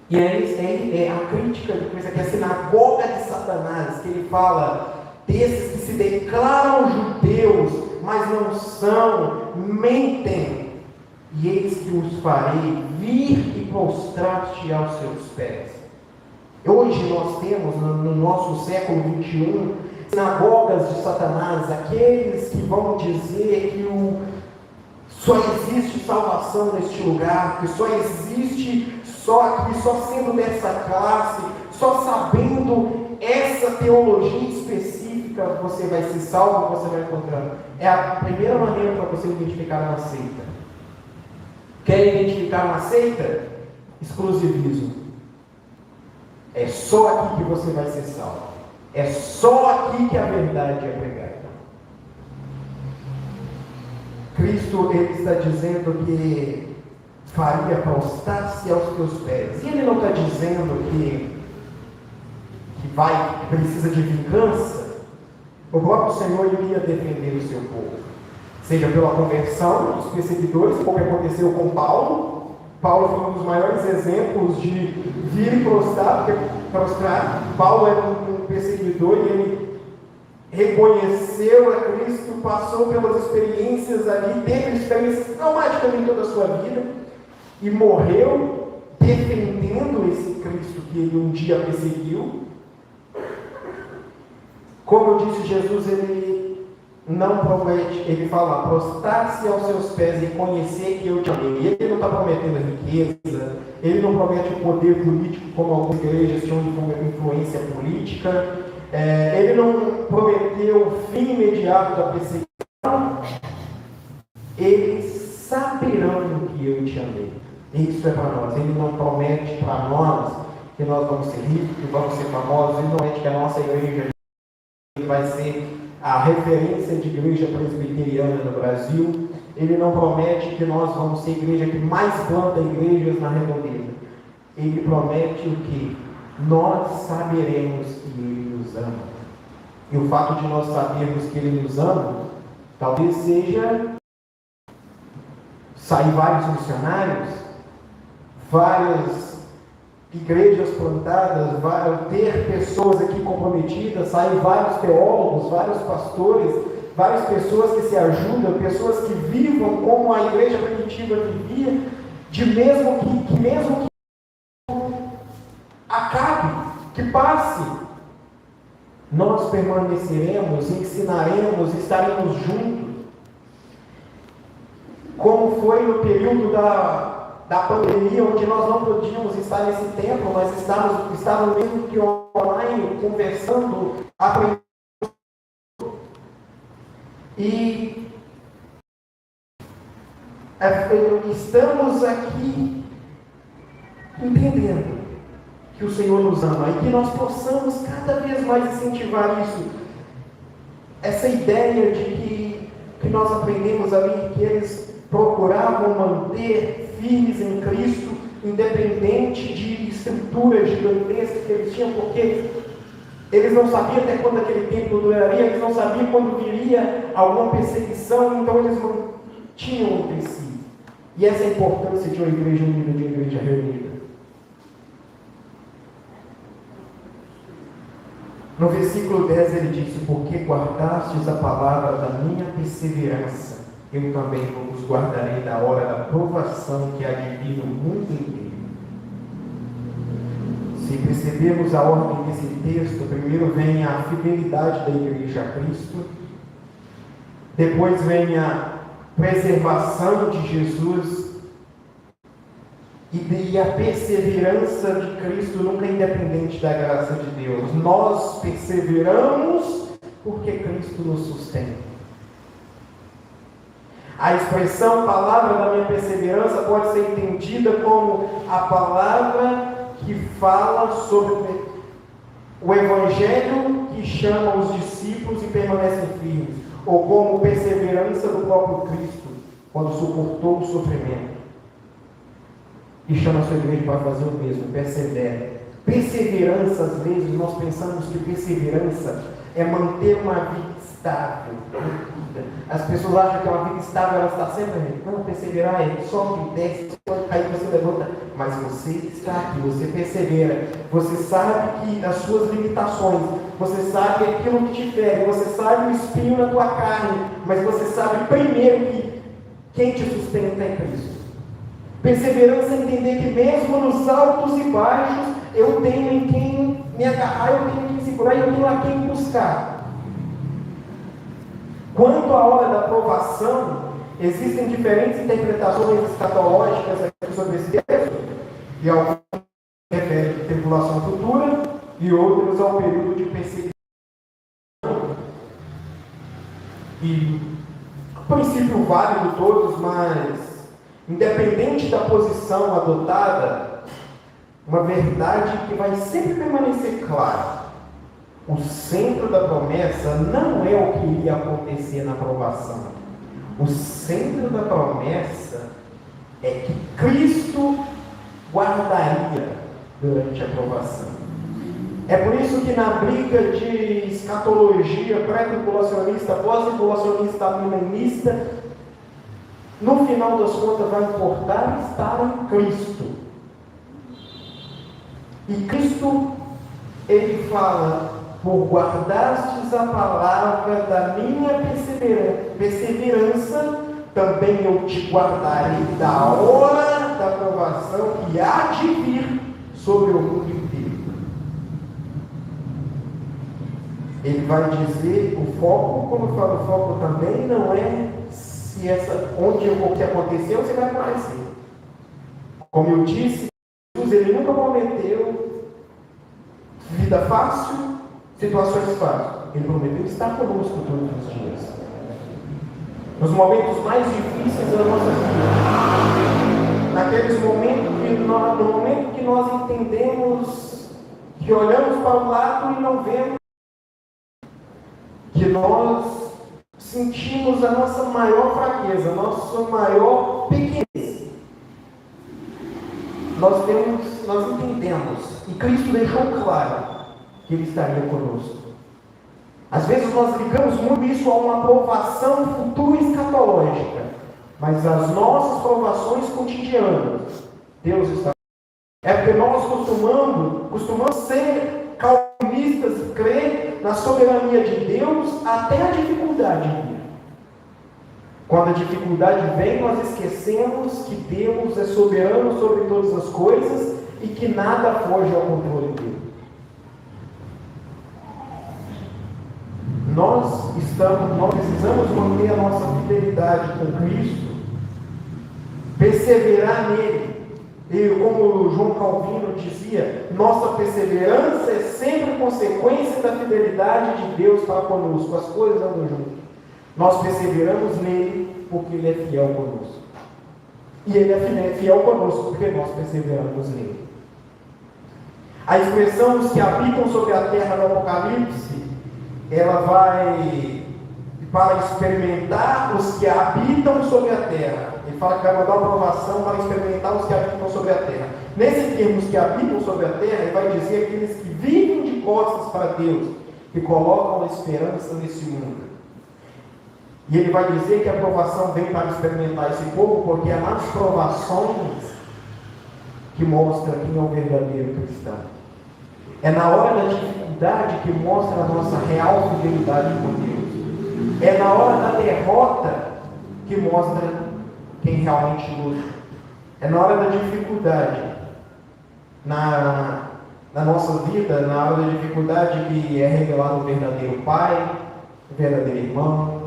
E é a crítica de coisa que é a sinagoga de Satanás, que ele fala desses que se declaram judeus, mas não são, mentem, e eis que os farei vir e prostrar-te aos seus pés. Hoje nós temos, no nosso século 21, sinagogas de Satanás, aqueles que vão dizer que só existe salvação neste lugar, que só existe só sendo dessa classe, só sabendo essa teologia específica, você vai ser salvo, você vai encontrar. É a primeira maneira para você identificar uma seita. Quer identificar uma seita? Exclusivismo. É só aqui que você vai ser salvo. É só aqui que a verdade é pregada. Cristo, ele está dizendo que faria prostrar-se aos teus pés. E ele não está dizendo que precisa de vingança. O próprio Senhor iria defender o seu povo, seja pela conversão dos perseguidores, como aconteceu com Paulo. Paulo foi um dos maiores exemplos de vir e prostrar. Paulo era um perseguidor e ele reconheceu a Cristo, passou pelas experiências ali, teve experiências traumáticas em toda a sua vida e morreu defendendo esse Cristo que ele um dia perseguiu. Como eu disse, Jesus, ele não promete, ele fala, prostrar-se aos seus pés e conhecer que eu te amei. E ele não está prometendo a riqueza, ele não promete o poder político, como algumas igrejas tinham influência política, ele não prometeu o fim imediato da perseguição. Eles saberão que eu te amei. Isso é para nós. Ele não promete para nós que nós vamos ser ricos, que vamos ser famosos. Ele não promete que a nossa igreja vai ser a referência de igreja presbiteriana no Brasil. Ele não promete que nós vamos ser a igreja que mais planta igrejas na redondeza. Ele promete o que? Nós saberemos que Ele nos ama. E o fato de nós sabermos que Ele nos ama, talvez seja sair vários missionários, várias igrejas plantadas, ter pessoas aqui comprometidas, sair vários teólogos, vários pastores, várias pessoas que se ajudam, pessoas que vivam como a igreja primitiva vivia, que mesmo que acabe, que passe, nós permaneceremos, ensinaremos, estaremos juntos, como foi no período da pandemia, onde nós não podíamos estar nesse templo, mas estávamos mesmo que online, conversando, aprendendo. E estamos aqui entendendo que o Senhor nos ama e que nós possamos cada vez mais incentivar isso. Essa ideia de que nós aprendemos ali, que eles procuravam manter firmes em Cristo, independente de estrutura gigantesca que eles tinham, porque eles não sabiam até quando aquele tempo duraria, eles não sabiam quando viria alguma perseguição, então eles não tinham entre si. E essa é a importância de uma igreja unida, de uma igreja reunida. No versículo 10 ele disse: porque guardastes a palavra da minha perseverança, eu também vos guardarei da hora da provação que há de vir no mundo inteiro. Se percebermos a ordem desse texto, primeiro vem a fidelidade da igreja a Cristo, depois vem a preservação de Jesus e a perseverança de Cristo nunca é independente da graça de Deus. Nós perseveramos porque Cristo nos sustenta. A expressão palavra da minha perseverança pode ser entendida como a palavra que fala sobre o Evangelho que chama os discípulos e permanecem firmes, ou como perseverança do próprio Cristo, quando suportou o sofrimento e chama a sua igreja para fazer o mesmo, persevera. Perseverança, às vezes, nós pensamos que perseverança é manter uma vida estável. As pessoas acham que uma vida estável, ela está sempre... Não, perseverar é sobe, desce, pode cair, você levanta. Mas você está aqui, você persevera. Você sabe que as suas limitações, você sabe aquilo que te fere, você sabe o espinho na tua carne, mas você sabe primeiro que quem te sustenta é Cristo. Perseverança é entender que mesmo nos altos e baixos, eu tenho em quem me agarrar, eu tenho em quem segurar, eu tenho a quem buscar. Quanto à hora da provação, existem diferentes interpretações escatológicas aqui sobre esse texto, e algumas referem à tribulação futura, e outras ao período de perseguição. E o princípio válido todos, mas independente da posição adotada, uma verdade que vai sempre permanecer clara: o centro da promessa não é o que iria acontecer na provação. O centro da promessa é que Cristo guardaria durante a provação. É por isso que na briga de escatologia pré-tribulacionista, pós-tribulacionista, milenista, no final das contas vai importar estar em Cristo. E Cristo, ele fala: por guardastes a palavra da minha perseverança, também eu te guardarei da hora da provação que há de vir sobre o mundo inteiro. Ele vai dizer, o foco, como eu falo, o foco também não é se onde o que aconteceu, você vai aparecer. Como eu disse, Jesus, ele nunca prometeu vida fácil, situações fáceis. Ele prometeu estar conosco todos os dias. Nos momentos mais difíceis da nossa vida. Naqueles momentos no momento que nós entendemos, que olhamos para o lado e não vemos, que nós sentimos a nossa maior fraqueza, a nossa maior pequenez. Nós entendemos, e Cristo deixou claro que Ele estaria conosco. Às vezes nós ligamos muito isso a uma provação futura escatológica, mas as nossas provações cotidianas, Deus está. É porque nós costumamos ser calvinistas e crer na soberania de Deus até a dificuldade vir. Quando a dificuldade vem, nós esquecemos que Deus é soberano sobre todas as coisas e que nada foge ao controle dele. Nós precisamos manter a nossa fidelidade com Cristo, perseverar nele. E como João Calvino dizia, nossa perseverança é sempre consequência da fidelidade de Deus para conosco. As coisas andam juntas. Nós perseveramos nele porque ele é fiel conosco. E ele é fiel conosco porque nós perseveramos nele. A expressão os que habitam sobre a terra no Apocalipse, ela vai para experimentar os que habitam sobre a terra. Ele fala que vai mandar uma aprovação para experimentar os que habitam sobre a terra. Nesse termo, os que habitam sobre a terra, ele vai dizer aqueles que vivem de costas para Deus, que colocam a esperança nesse mundo. E ele vai dizer que a aprovação vem para experimentar esse povo, porque é nas provações que mostra quem é o verdadeiro cristão. É na hora da dificuldade que mostra a nossa real fidelidade com Deus. É na hora da derrota que mostra quem realmente luta. É na hora da dificuldade, na nossa vida, na hora da dificuldade que é revelado o verdadeiro pai, o verdadeiro irmão.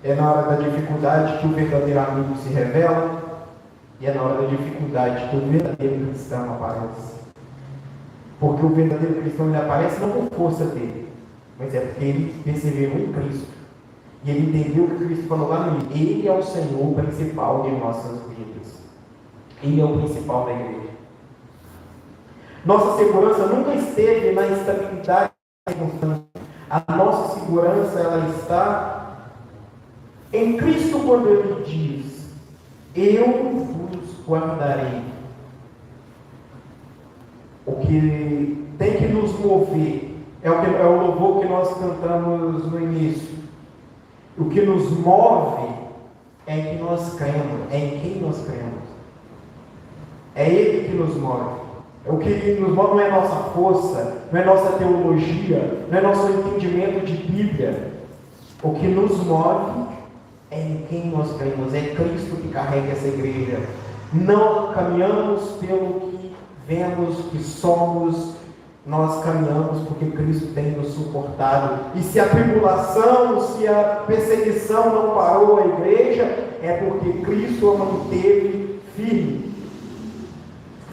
É na hora da dificuldade que o verdadeiro amigo se revela. E é na hora da dificuldade que o verdadeiro cristão aparece. Porque o verdadeiro cristão ele aparece não por força dele, mas é porque ele perseverou em Cristo. E ele entendeu o que Cristo falou lá no início. Ele é o Senhor principal de nossas vidas. Ele é o principal da igreja. Nossa segurança nunca esteve na estabilidade da circunstância. A nossa segurança ela está em Cristo quando Ele diz: eu vos guardarei. O que tem que nos mover é o louvor que nós cantamos no início. O que nos move é em que nós cremos, é em quem nós cremos. É Ele que nos move. O que nos move não é nossa força, não é nossa teologia, não é nosso entendimento de Bíblia. O que nos move é em quem nós cremos. É Cristo que carrega essa igreja. Não caminhamos pelo que vemos que somos, nós caminhamos porque Cristo tem nos suportado. E se a tribulação, se a perseguição não parou a igreja, é porque Cristo a manteve firme.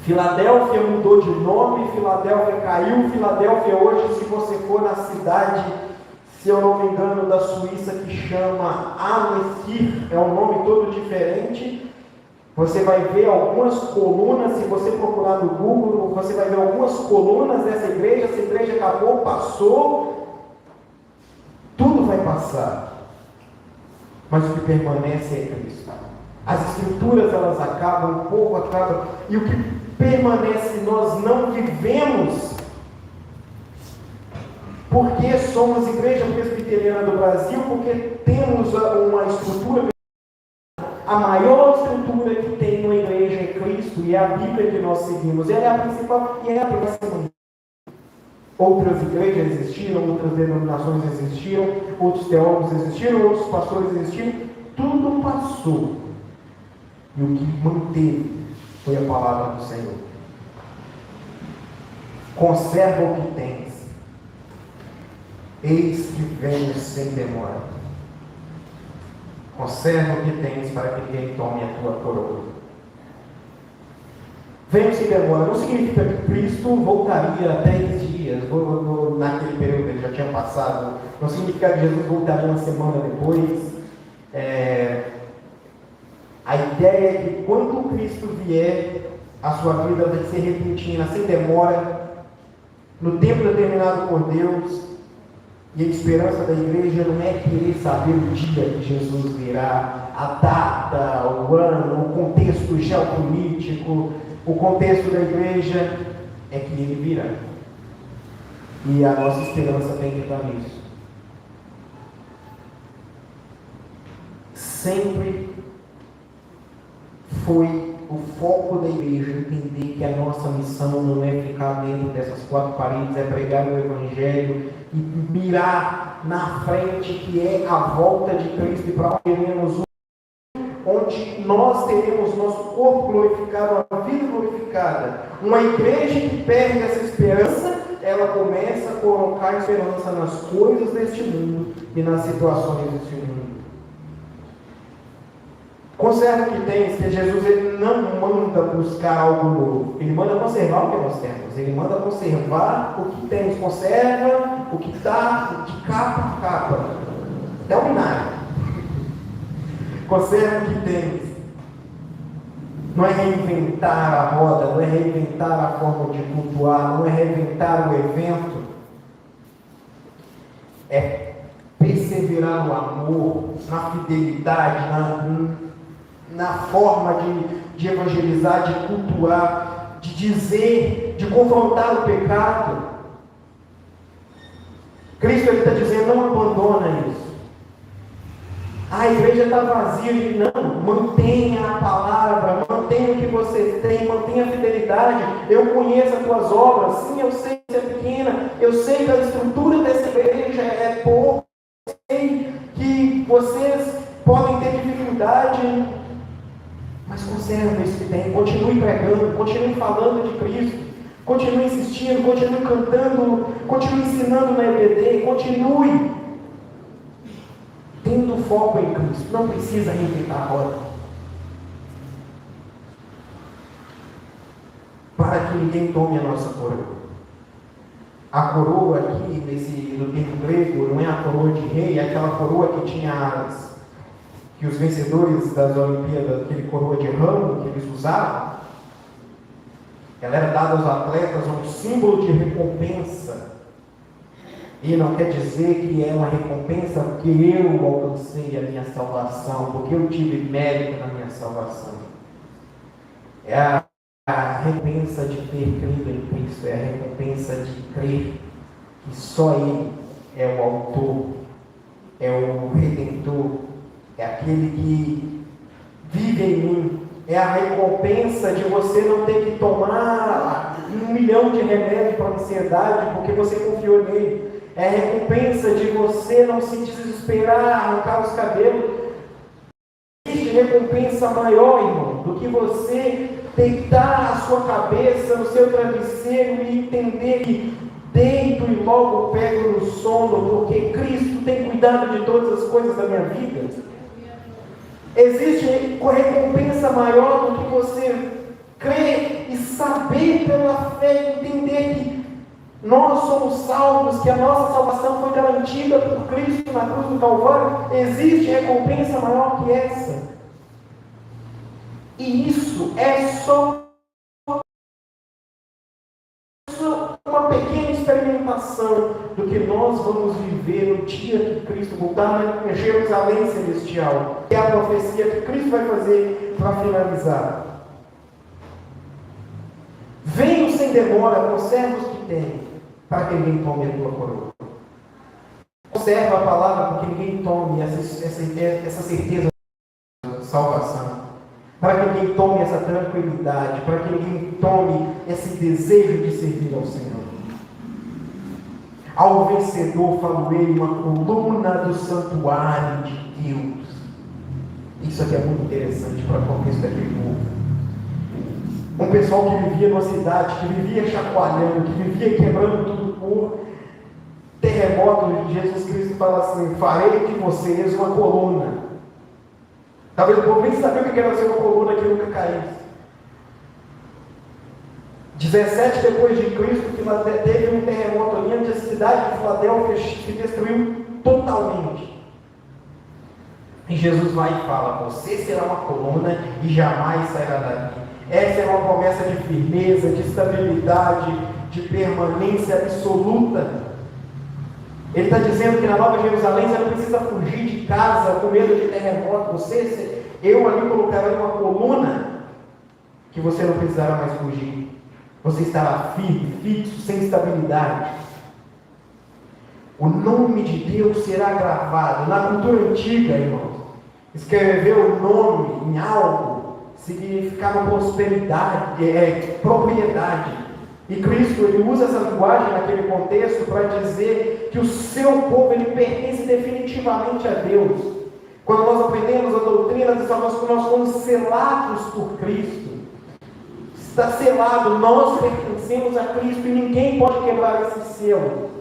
Filadélfia mudou de nome, Filadélfia caiu. Filadélfia hoje, se você for na cidade, se eu não me engano, da Suíça, que chama Alecir, é um nome todo diferente. Você vai ver algumas colunas, se você procurar no Google, você vai ver algumas colunas dessa igreja. Essa igreja acabou, passou, tudo vai passar, mas o que permanece é Cristo. As escrituras elas acabam, o povo acaba, e o que permanece nós não vivemos, porque somos Igreja Presbiteriana do Brasil, porque temos uma estrutura. A maior estrutura que tem uma igreja é Cristo, e é a Bíblia que nós seguimos. Ela é a principal e é a principal. Outras igrejas existiram, outras denominações existiram, outros teólogos existiram, outros pastores existiram. Tudo passou. E o que manteve foi a palavra do Senhor. Conserva o que tens. Eis que venho sem demora. Conserva o que tens para que ninguém tome a tua coroa. Venho sem demora. Não significa que Cristo voltaria 10 dias, naquele período ele já tinha passado. Não significa que Jesus voltaria uma semana depois. A ideia é que quando Cristo vier, a sua vida vai ser repentina, sem demora, no tempo determinado por Deus. E a esperança da igreja não é querer saber o dia que Jesus virá, a data, o ano, o contexto geopolítico. O contexto da igreja é que Ele virá. E a nossa esperança tem que estar nisso. Sempre foi o foco da igreja entender que a nossa missão não é ficar dentro dessas quatro paredes, é pregar o Evangelho e mirar na frente, que é a volta de Cristo, e para onde nós teremos nosso corpo glorificado, a vida glorificada. Uma igreja que perde essa esperança, ela começa a colocar esperança nas coisas deste mundo e nas situações deste mundo. Conserva o que tens, que Jesus ele não manda buscar algo novo, Ele manda conservar o que nós temos, Ele manda conservar o que temos, conserva o que está, o que capa. Até o binário. Conserva o que tens. Não é reinventar a roda, não é reinventar a forma de cultuar, não é reinventar o evento. É perseverar no amor, na fidelidade, na forma de evangelizar, de cultuar, de dizer, de confrontar o pecado. Cristo está dizendo, não abandona isso. A igreja está vazia. Não, mantenha a palavra, mantenha o que você tem, mantenha a fidelidade. Eu conheço as tuas obras, sim, eu sei que é pequena, eu sei que a estrutura dessa igreja é pouca, eu sei que vocês podem ter dificuldade, mas conserve isso que tem, continue pregando, continue falando de Cristo, continue insistindo, continue cantando, continue ensinando na EBD, continue tendo foco em Cristo. Não precisa reinventar a roda. Para que ninguém tome a nossa coroa. A coroa aqui, no tempo grego, não é a coroa de rei, é aquela coroa que tinha que os vencedores das Olimpíadas, aquele coroa de ramo que eles usavam. Ela era dada aos atletas um símbolo de recompensa. E não quer dizer que é uma recompensa porque eu alcancei a minha salvação, porque eu tive mérito na minha salvação. É a recompensa de ter crido em Cristo, é a recompensa de crer que só Ele é o autor, é o redentor, é aquele que vive em mim. É a recompensa de você não ter que tomar 1 milhão de remédios para a ansiedade porque você confiou nele. É a recompensa de você não se desesperar, arrancar os cabelos. Existe recompensa maior, irmão, do que você deitar a sua cabeça no seu travesseiro e entender que deito e logo pego no sono, porque Cristo tem cuidado de todas as coisas da minha vida. Existe recompensa maior do que você crer e saber pela fé, entender que nós somos salvos, que a nossa salvação foi garantida por Cristo na cruz do Calvário. Existe recompensa maior que essa. E isso é só uma pequena experimentação do que nós vamos viver no dia que Cristo voltar em Jerusalém Celestial. É a profecia que Cristo vai fazer para finalizar. Venham sem demora, conserva os que tem, para que ninguém tome a tua coroa. Conserva a palavra para que ninguém tome essa certeza de salvação. Para que ninguém tome essa tranquilidade, para que ninguém tome esse desejo de servir ao Senhor. Ao vencedor falei uma coluna do santuário de Deus. Isso aqui é muito interessante para o contexto daquele povo. Um pessoal que vivia numa cidade, que vivia chacoalhando, que vivia quebrando tudo por terremoto. Jesus Cristo fala assim: farei de vocês uma coluna. Talvez o povo nem sabia o que era ser uma coluna que nunca caísse. 17 depois de Cristo, teve um terremoto ali onde a cidade de Filadélfia se destruiu totalmente. E Jesus vai e fala: você será uma coluna e jamais sairá daqui. Essa é uma promessa de firmeza, de estabilidade, de permanência absoluta. Ele está dizendo que na Nova Jerusalém você não precisa fugir de casa com medo de terremoto. Eu ali colocarei uma coluna que você não precisará mais fugir. Você estará firme, fixo, sem estabilidade. O nome de Deus será gravado. Na cultura antiga, irmãos, escrever o nome em algo significava prosperidade, propriedade. E Cristo, ele usa essa linguagem naquele contexto para dizer que o seu povo, ele pertence definitivamente a Deus. Quando nós aprendemos a doutrina de salvação, nós fomos selados por Cristo. Está selado, nós pertencemos a Cristo e ninguém pode quebrar esse selo.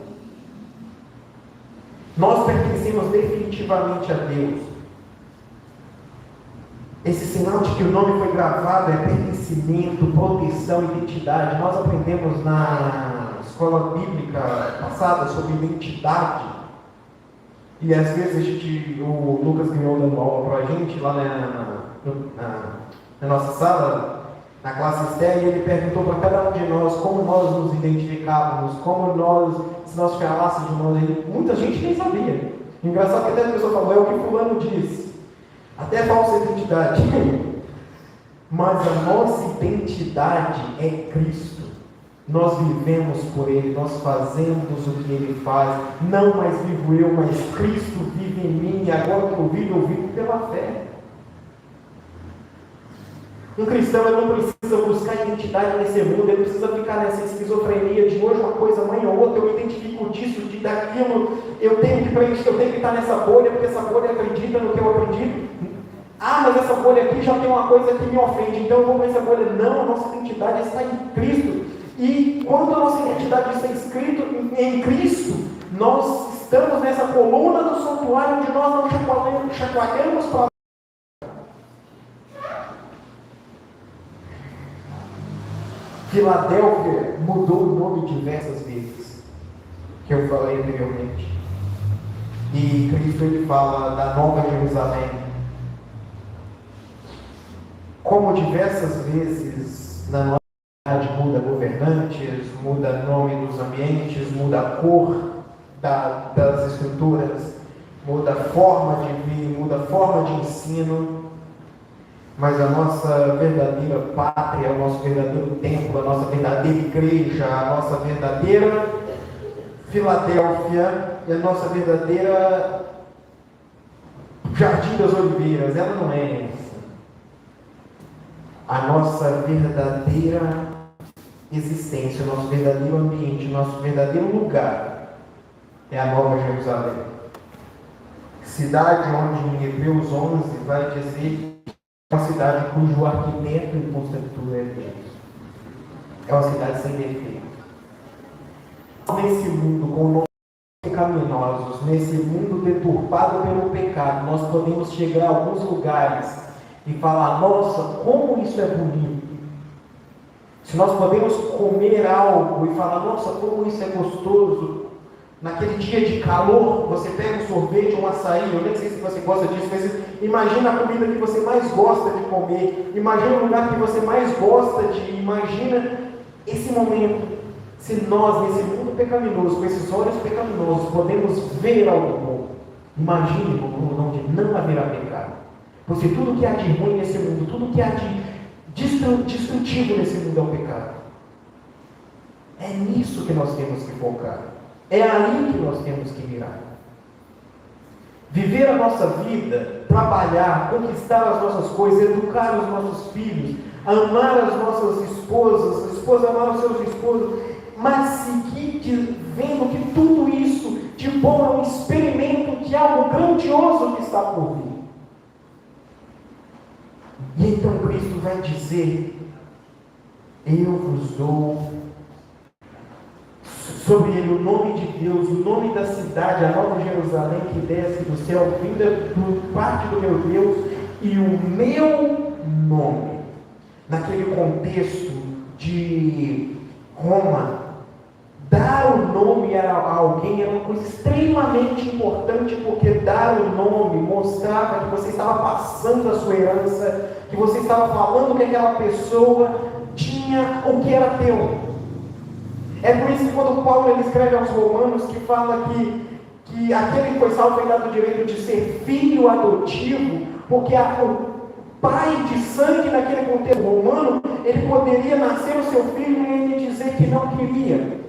Nós pertencemos definitivamente a Deus. Esse sinal de que o nome foi gravado é pertencimento, proteção, identidade. Nós aprendemos na escola bíblica passada sobre identidade. E às vezes o Lucas ganhou dando aula para a gente lá na nossa sala, na classe externa, e ele perguntou para cada um de nós como nós nos identificávamos, se nós falássemos de nós, muita gente nem sabia. Engraçado que até a pessoa falou, é o que fulano diz. Até falsa identidade. Mas a nossa identidade é Cristo. Nós vivemos por Ele, nós fazemos o que Ele faz. Não mais vivo eu, mas Cristo vive em mim. E agora que eu vivo pela fé. Um cristão ele não precisa buscar identidade nesse mundo, ele precisa ficar nessa esquizofrenia de hoje uma coisa, amanhã outra, eu me identifico disso, daquilo, eu tenho que preencher, eu tenho que estar nessa bolha, porque essa bolha acredita no que eu acredito. Ah, mas essa bolha aqui já tem uma coisa que me ofende, então eu vou para essa bolha. Não, a nossa identidade está em Cristo. E quando a nossa identidade está escrita em Cristo, nós estamos nessa coluna do santuário onde nós não chacoalhamos para Filadélfia mudou o nome diversas vezes, que eu falei anteriormente. E Cristo ele fala da Nova Jerusalém. Como diversas vezes na nossa cidade muda governantes, muda nome dos ambientes, muda a cor das estruturas, muda a forma de vir, muda a forma de ensino. Mas a nossa verdadeira pátria, o nosso verdadeiro templo, a nossa verdadeira igreja, a nossa verdadeira Filadélfia e a nossa verdadeira Jardim das Oliveiras, ela não é essa. A nossa verdadeira existência, o nosso verdadeiro ambiente, o nosso verdadeiro lugar é a Nova Jerusalém. Cidade onde em Hebreus 11 vai dizer uma cidade cujo arquiteto e construtor é Deus. É uma cidade sem defeito. Nesse mundo com nós pecaminosos, nesse mundo deturpado pelo pecado, nós podemos chegar a alguns lugares e falar, nossa, como isso é bonito. Se nós podemos comer algo e falar, nossa, como isso é gostoso. Naquele dia de calor, você pega um sorvete, um açaí, eu nem sei se você gosta disso, mas imagina a comida que você mais gosta de comer, imagina o lugar que você mais gosta de ir, imagina esse momento. Se nós, nesse mundo pecaminoso, com esses olhos pecaminosos, podemos ver algo bom, imagine um mundo onde não haverá pecado. Porque tudo que há de ruim nesse mundo, tudo que há de destrutivo nesse mundo é o pecado. É nisso que nós temos que focar. É aí que nós temos que mirar. Viver a nossa vida, trabalhar, conquistar as nossas coisas, educar os nossos filhos, amar as nossas esposas, a esposa amar os seus esposos, mas seguir vendo que tudo isso de bom é um experimento de algo grandioso que está por vir. E então Cristo vai dizer, eu vos dou sobre ele o nome de Deus, o nome da cidade, a Nova Jerusalém que desce do céu, vinda por parte do meu Deus, e o meu nome. Naquele contexto de Roma, dar o nome a alguém era uma coisa extremamente importante, porque dar o nome mostrava que você estava passando a sua herança, que você estava falando que aquela pessoa tinha o que era teu. É por isso que quando Paulo ele escreve aos Romanos, que fala que aquele que foi salvo foi dado o direito de ser filho adotivo, porque o pai de sangue naquele contexto romano, ele poderia nascer o seu filho e ele dizer que não queria.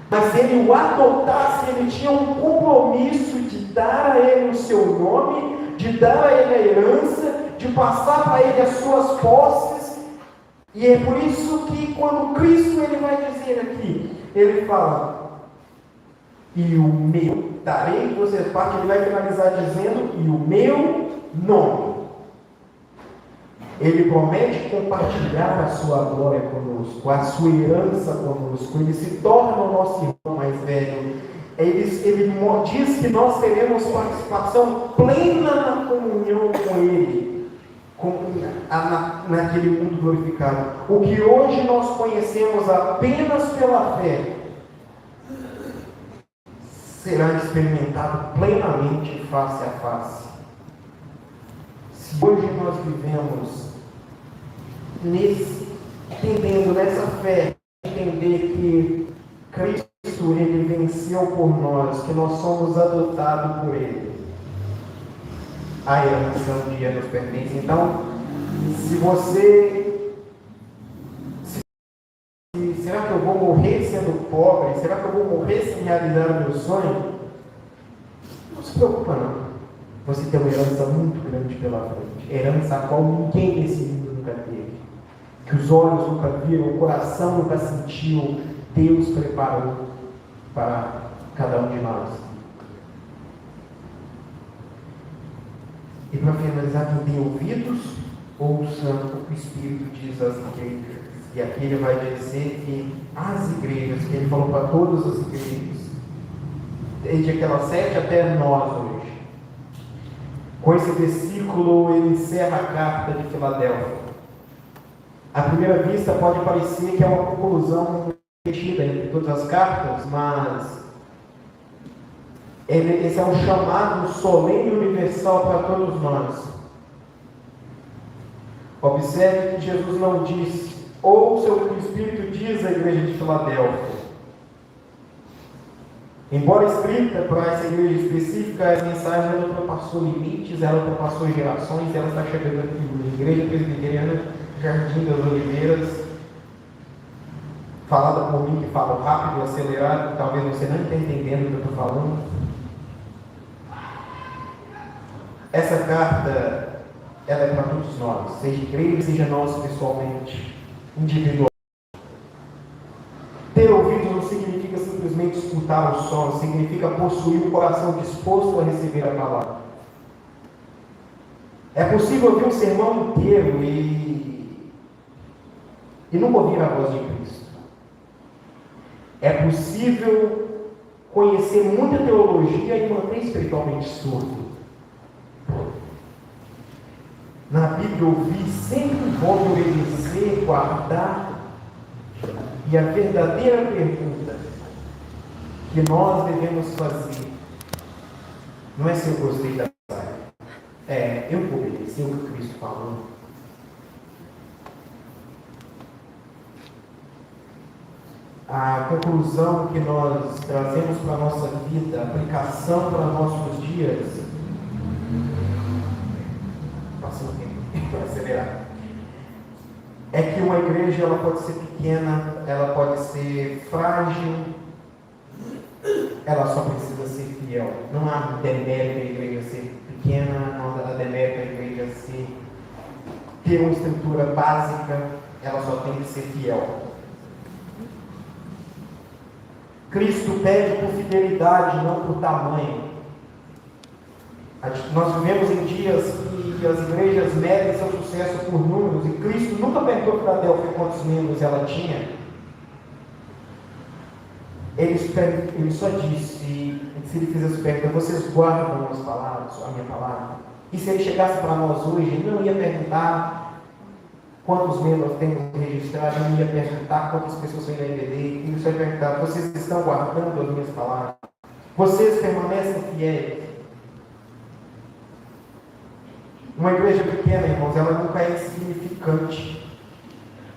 Mas se ele o adotasse, ele tinha um compromisso de dar a ele o seu nome, de dar a ele a herança, de passar para ele as suas posses. E é por isso que quando Cristo ele vai dizer aqui, ele fala, e o meu, darei que você parte, ele vai finalizar dizendo, e o meu nome. Ele promete compartilhar a sua glória conosco, a sua herança conosco, ele se torna o nosso irmão mais velho. Ele diz que nós teremos participação plena na comunhão com ele. Naquele mundo glorificado. O que hoje nós conhecemos apenas pela fé será experimentado plenamente face a face. Se hoje nós vivemos entendendo nessa fé, entender que Cristo ele venceu por nós, que nós somos adotados por Ele, a herança um dia nos pertence. Então, será que eu vou morrer sendo pobre? Será que eu vou morrer sem realizar o meu sonho? Não se preocupa não. Você tem uma herança muito grande pela frente. Herança a qual ninguém nesse mundo nunca teve. Que os olhos nunca viram, o coração nunca sentiu. Deus preparou para cada um de nós. E para finalizar, quem tem ouvidos, ouça o que o Espírito diz às igrejas. E aqui ele vai dizer que as igrejas, que ele falou para todas as igrejas, desde aquela 7 até nós hoje. Com esse versículo, ele encerra a carta de Filadélfia. À primeira vista, pode parecer que é uma conclusão repetida entre todas as cartas, mas esse é um chamado solene e universal para todos nós. Observe que Jesus não disse: ouça o que o Espírito diz à igreja de Filadélfia. Embora escrita para essa igreja específica, essa mensagem ela ultrapassou limites, ela ultrapassou gerações, ela está chegando aqui na Igreja Presbiteriana Jardim das Oliveiras, falada por mim, que falo rápido, acelerado, talvez você não esteja entendendo o que eu estou falando. Essa carta, ela é para todos nós, seja igreja, seja nós pessoalmente, individual. Ter ouvidos não significa simplesmente escutar o som, significa possuir um coração disposto a receber a palavra. É possível ouvir um sermão inteiro e nunca ouvir a voz de Cristo. É possível conhecer muita teologia e manter espiritualmente surdo. Na Bíblia, ouvir sempre envolve obedecer, guardar. E a verdadeira pergunta que nós devemos fazer não é se eu gostei da mensagem, eu vou obedecer o que Cristo falou. A conclusão que nós trazemos para a nossa vida, a aplicação para nossos dias, passou um tempo para acelerar, é que uma igreja ela pode ser pequena, ela pode ser frágil, ela só precisa ser fiel. Não há demérito a igreja ser pequena, não há demérito a igreja ter uma estrutura básica, ela só tem que ser fiel. Cristo pede por fidelidade, não por tamanho. Nós vivemos em dias que as igrejas medem seu sucesso por números, e Cristo nunca perguntou para Filadélfia quantos membros ela tinha. Ele só disse, se ele fizesse pergunta: vocês guardam as palavras, a minha palavra? E se ele chegasse para nós hoje, ele não ia perguntar quantos membros temos registrados, ele não ia perguntar quantas pessoas vêm na IBD, ele só ia perguntar: vocês estão guardando as minhas palavras? Vocês permanecem fiéis? Uma igreja pequena, irmãos, ela nunca é insignificante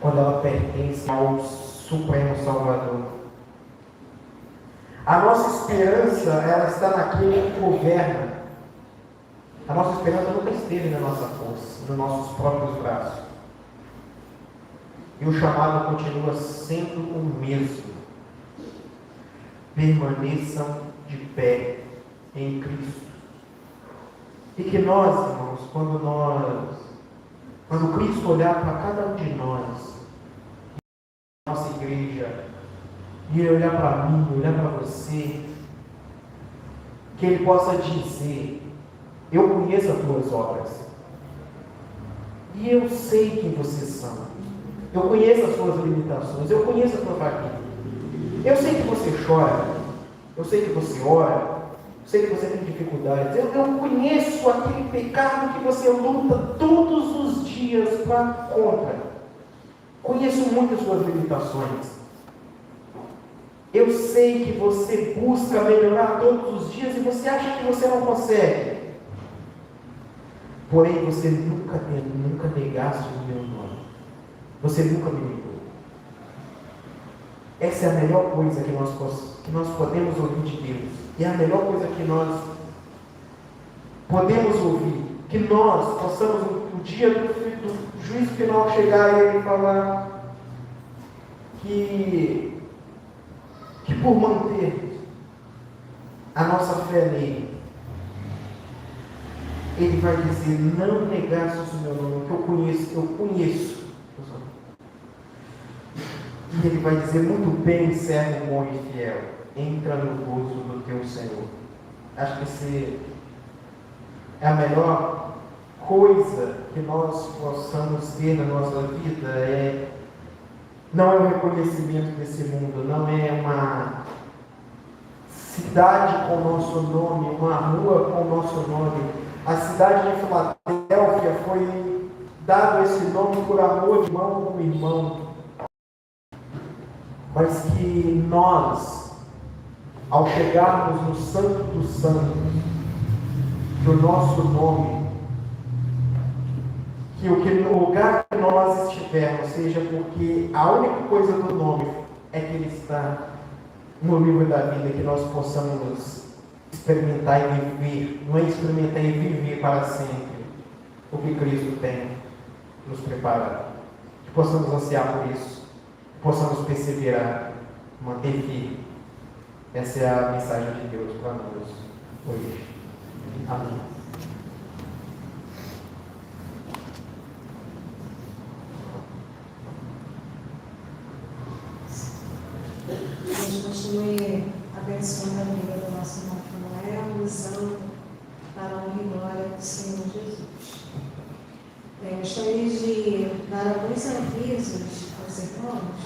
quando ela pertence ao Supremo Salvador. A nossa esperança, ela está naquele que governa. A nossa esperança nunca esteve na nossa força, nos nossos próprios braços. E o chamado continua sendo o mesmo. Permaneçam de pé em Cristo. E que nós, irmãos, quando Cristo olhar para cada um de nós, nossa igreja, e ele olhar para mim, olhar para você, que ele possa dizer: eu conheço as tuas obras, e eu sei quem vocês são, eu conheço as suas limitações, eu conheço a tua fraqueza, eu sei que você chora, eu sei que você ora, sei que você tem dificuldades, eu conheço aquele pecado que você luta todos os dias contra. Conheço muito as suas limitações. Eu sei que você busca melhorar todos os dias e você acha que você não consegue. Porém, você nunca negaste o meu nome. Você nunca me negou. Essa é a melhor coisa que nós podemos ouvir de Deus. E é a melhor coisa que nós podemos ouvir. Que nós possamos, no dia do juízo final, chegar a Ele e falar que por manter a nossa fé nele, Ele vai dizer: não negaste o meu nome, que eu conheço. E Ele vai dizer: muito bem, servo bom e fiel, entra no gozo do teu Senhor. Acho que esse é a melhor coisa que nós possamos ter na nossa vida. Não é o reconhecimento desse mundo, não é uma cidade com o nosso nome, uma rua com o nosso nome. A cidade de Filadélfia foi dado esse nome por amor de irmão com irmão. Mas que nós, ao chegarmos no Santo dos Santos, que o nosso nome, que o lugar que nós estivermos seja porque a única coisa do nome é que ele está no livro da vida, que nós possamos experimentar e viver, não é experimentar e viver para sempre o que Cristo tem nos preparado. Que possamos ansiar por isso, que possamos perseverar, manter firme. Essa é a mensagem de Deus para nós hoje. Amém. Deus continue abençoando a vida do nosso irmão Manuel, usando para a honra e glória do Senhor Jesus. Eu gostaria de dar alguns avisos aos irmãos.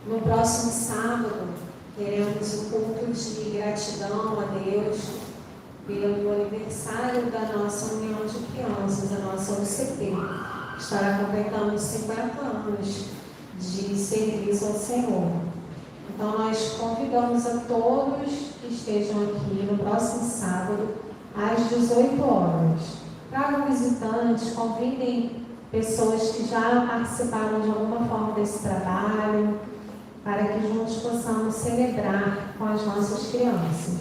No próximo sábado, teremos o culto de gratidão a Deus pelo aniversário da nossa União de Crianças, a nossa UCP. Estará completando 50 anos de serviço ao Senhor. Então, nós convidamos a todos que estejam aqui no próximo sábado, às 18 horas. Tragam visitantes, convidem pessoas que já participaram de alguma forma desse trabalho, para que juntos possamos celebrar com as nossas crianças.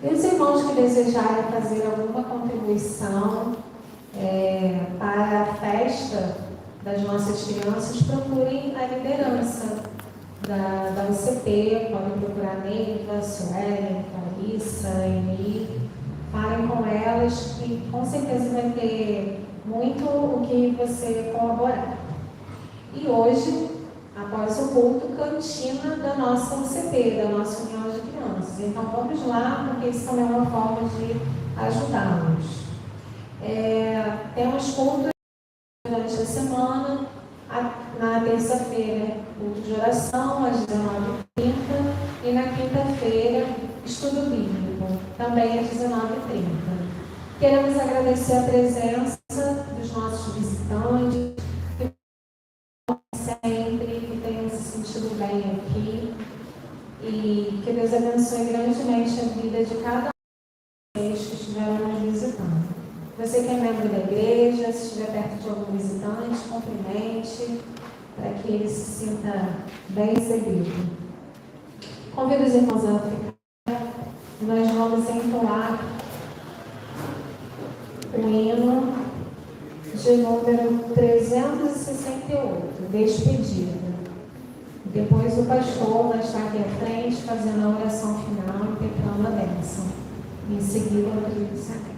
E os irmãos que desejarem fazer alguma contribuição para a festa das nossas crianças, procurem a liderança da UCP, podem procurar a Neiva, Suelen, Clarissa, Eni, falem com elas, que com certeza vai ter muito o que você colaborar. E hoje, após o culto, cantina da nossa UCP, da nossa União de Crianças. Então vamos lá, porque isso também é uma forma de ajudá-los. Temos culto durante a semana, na terça-feira, culto de oração, às 19h30, e na quinta-feira, estudo bíblico, também às 19h30. Queremos agradecer a presença dos nossos visitantes, sempre que tenham se sentido bem aqui, e que Deus abençoe grandemente a vida de cada um que estiveram nos visitando. Você que é membro da igreja, se estiver perto de algum visitante, cumprimente, para que ele se sinta bem recebido. Convido os irmãos a ficar. Nós vamos entoar o hino de número 368, Despedida. Depois o pastor vai estar aqui à frente, fazendo a oração final e pecando a bênção. Em seguida, o trio secreto.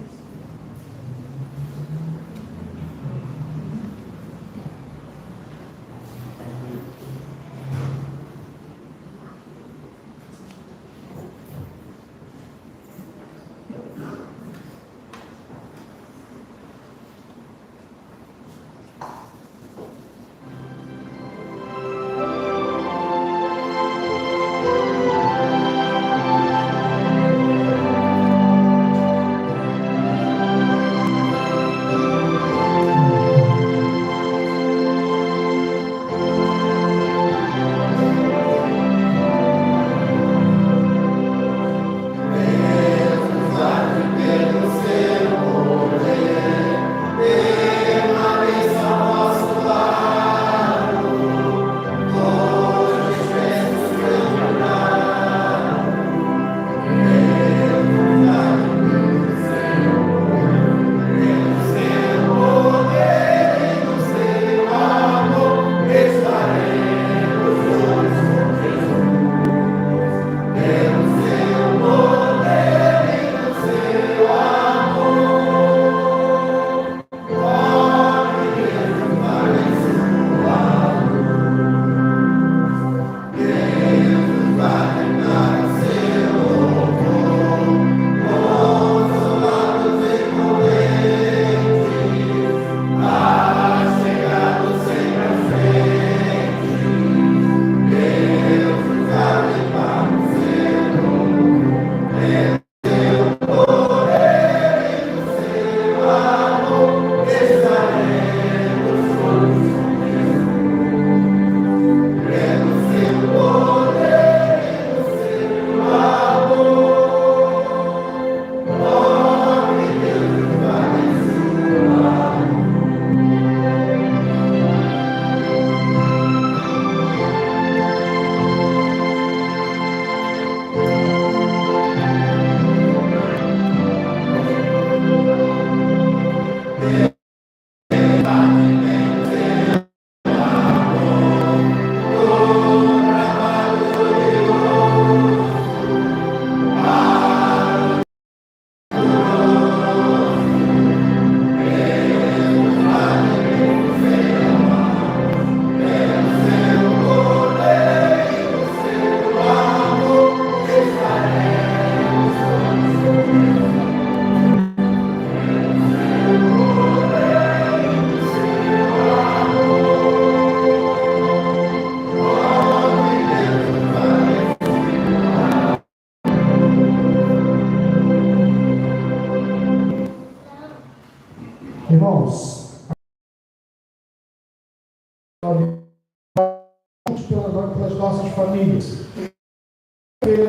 pelas nossas famílias.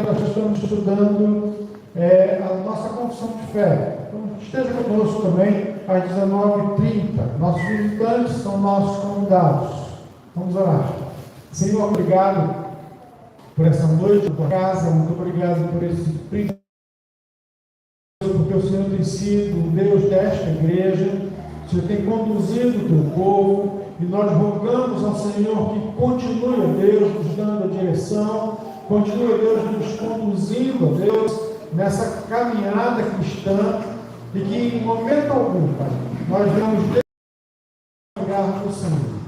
Nós estamos estudando a nossa confissão de fé. Então, esteja conosco também às 19h30. Nossos visitantes são nossos convidados. Vamos orar. Senhor, obrigado por essa noite, por casa, muito obrigado por esse privilégio, porque o Senhor tem sido o Deus desta igreja, o Senhor tem conduzido o teu povo, e nós rogamos ao Senhor que continue, ó Deus, nos dando a direção, continue, ó Deus, nos conduzindo, ó Deus, nessa caminhada cristã, e que em momento algum, Pai, nós vamos desligar do Senhor.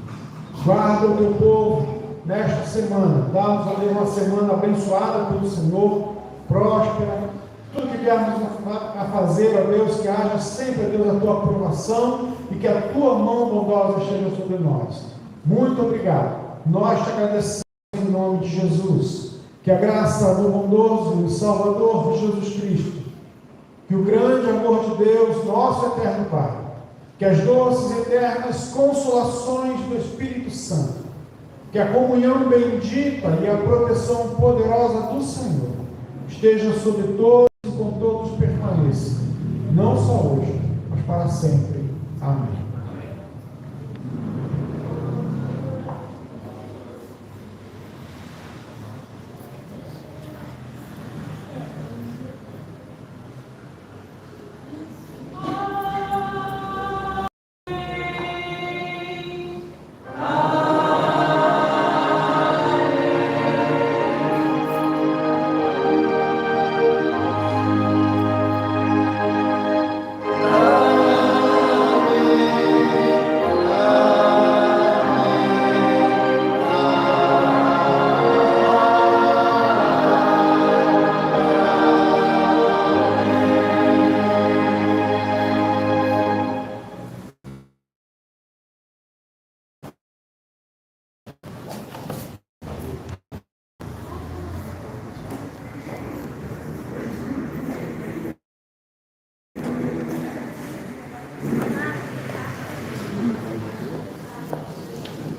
Guarda o teu povo nesta semana, dá-nos, ó Deus, uma semana abençoada pelo Senhor, próspera. Tudo que viermos a fazer, ó Deus, que haja sempre, ó Deus, a tua aprovação e que a tua mão bondosa esteja sobre nós. Muito obrigado. Nós te agradecemos em nome de Jesus. Que a graça do bondoso e Salvador Jesus Cristo, que o grande amor de Deus, nosso eterno Pai, que as doces e eternas consolações do Espírito Santo, que a comunhão bendita e a proteção poderosa do Senhor esteja sobre todos e com todos permaneça, não só hoje, mas para sempre.